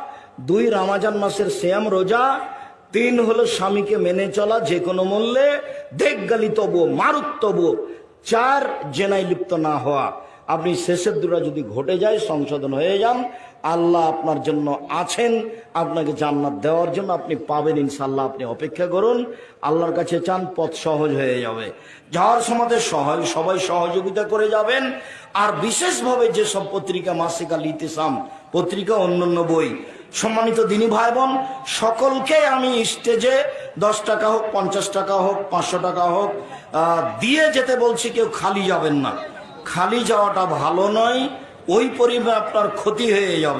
2, রমজান মাসের সিয়াম রোজা। 3 হলো স্বামীকে মেনে চলা যে কোনো মূল্যে, দেখ গালি তবুও, মারুক তবুও। 4, জেনায় লিপ্ত না হওয়া। আপনি শেষের 2টা যদি ঘটে যায়, সংশোধন হয়ে যান, আল্লাহ আপনার জন্য আছেন, আপনাকে জান্নাত দেওয়ার জন্য। আপনি পাবেন ইনশাআল্লাহ, আপনি অপেক্ষা করুন, আল্লাহর কাছে চান, পথ সহজ হয়ে যাবে। যাওয়ার সময় সবাই সহযোগিতা করে যাবেন। আর বিশেষভাবে যেসব পত্রিকা, মাসিক আল ইতিসাম পত্রিকা, অন্যান্য বই, সম্মানিত দিনী ভাই বোন, সকলকে আমি স্টেজে 10 টাকা হোক, 50 টাকা হোক, 500 টাকা হোক দিয়ে যেতে বলছি। কেউ খালি যাবেন না, খালি যাওয়াটা ভালো নয়। ওই পরিমাণ আপনার ক্ষতি হয়ে যাবে।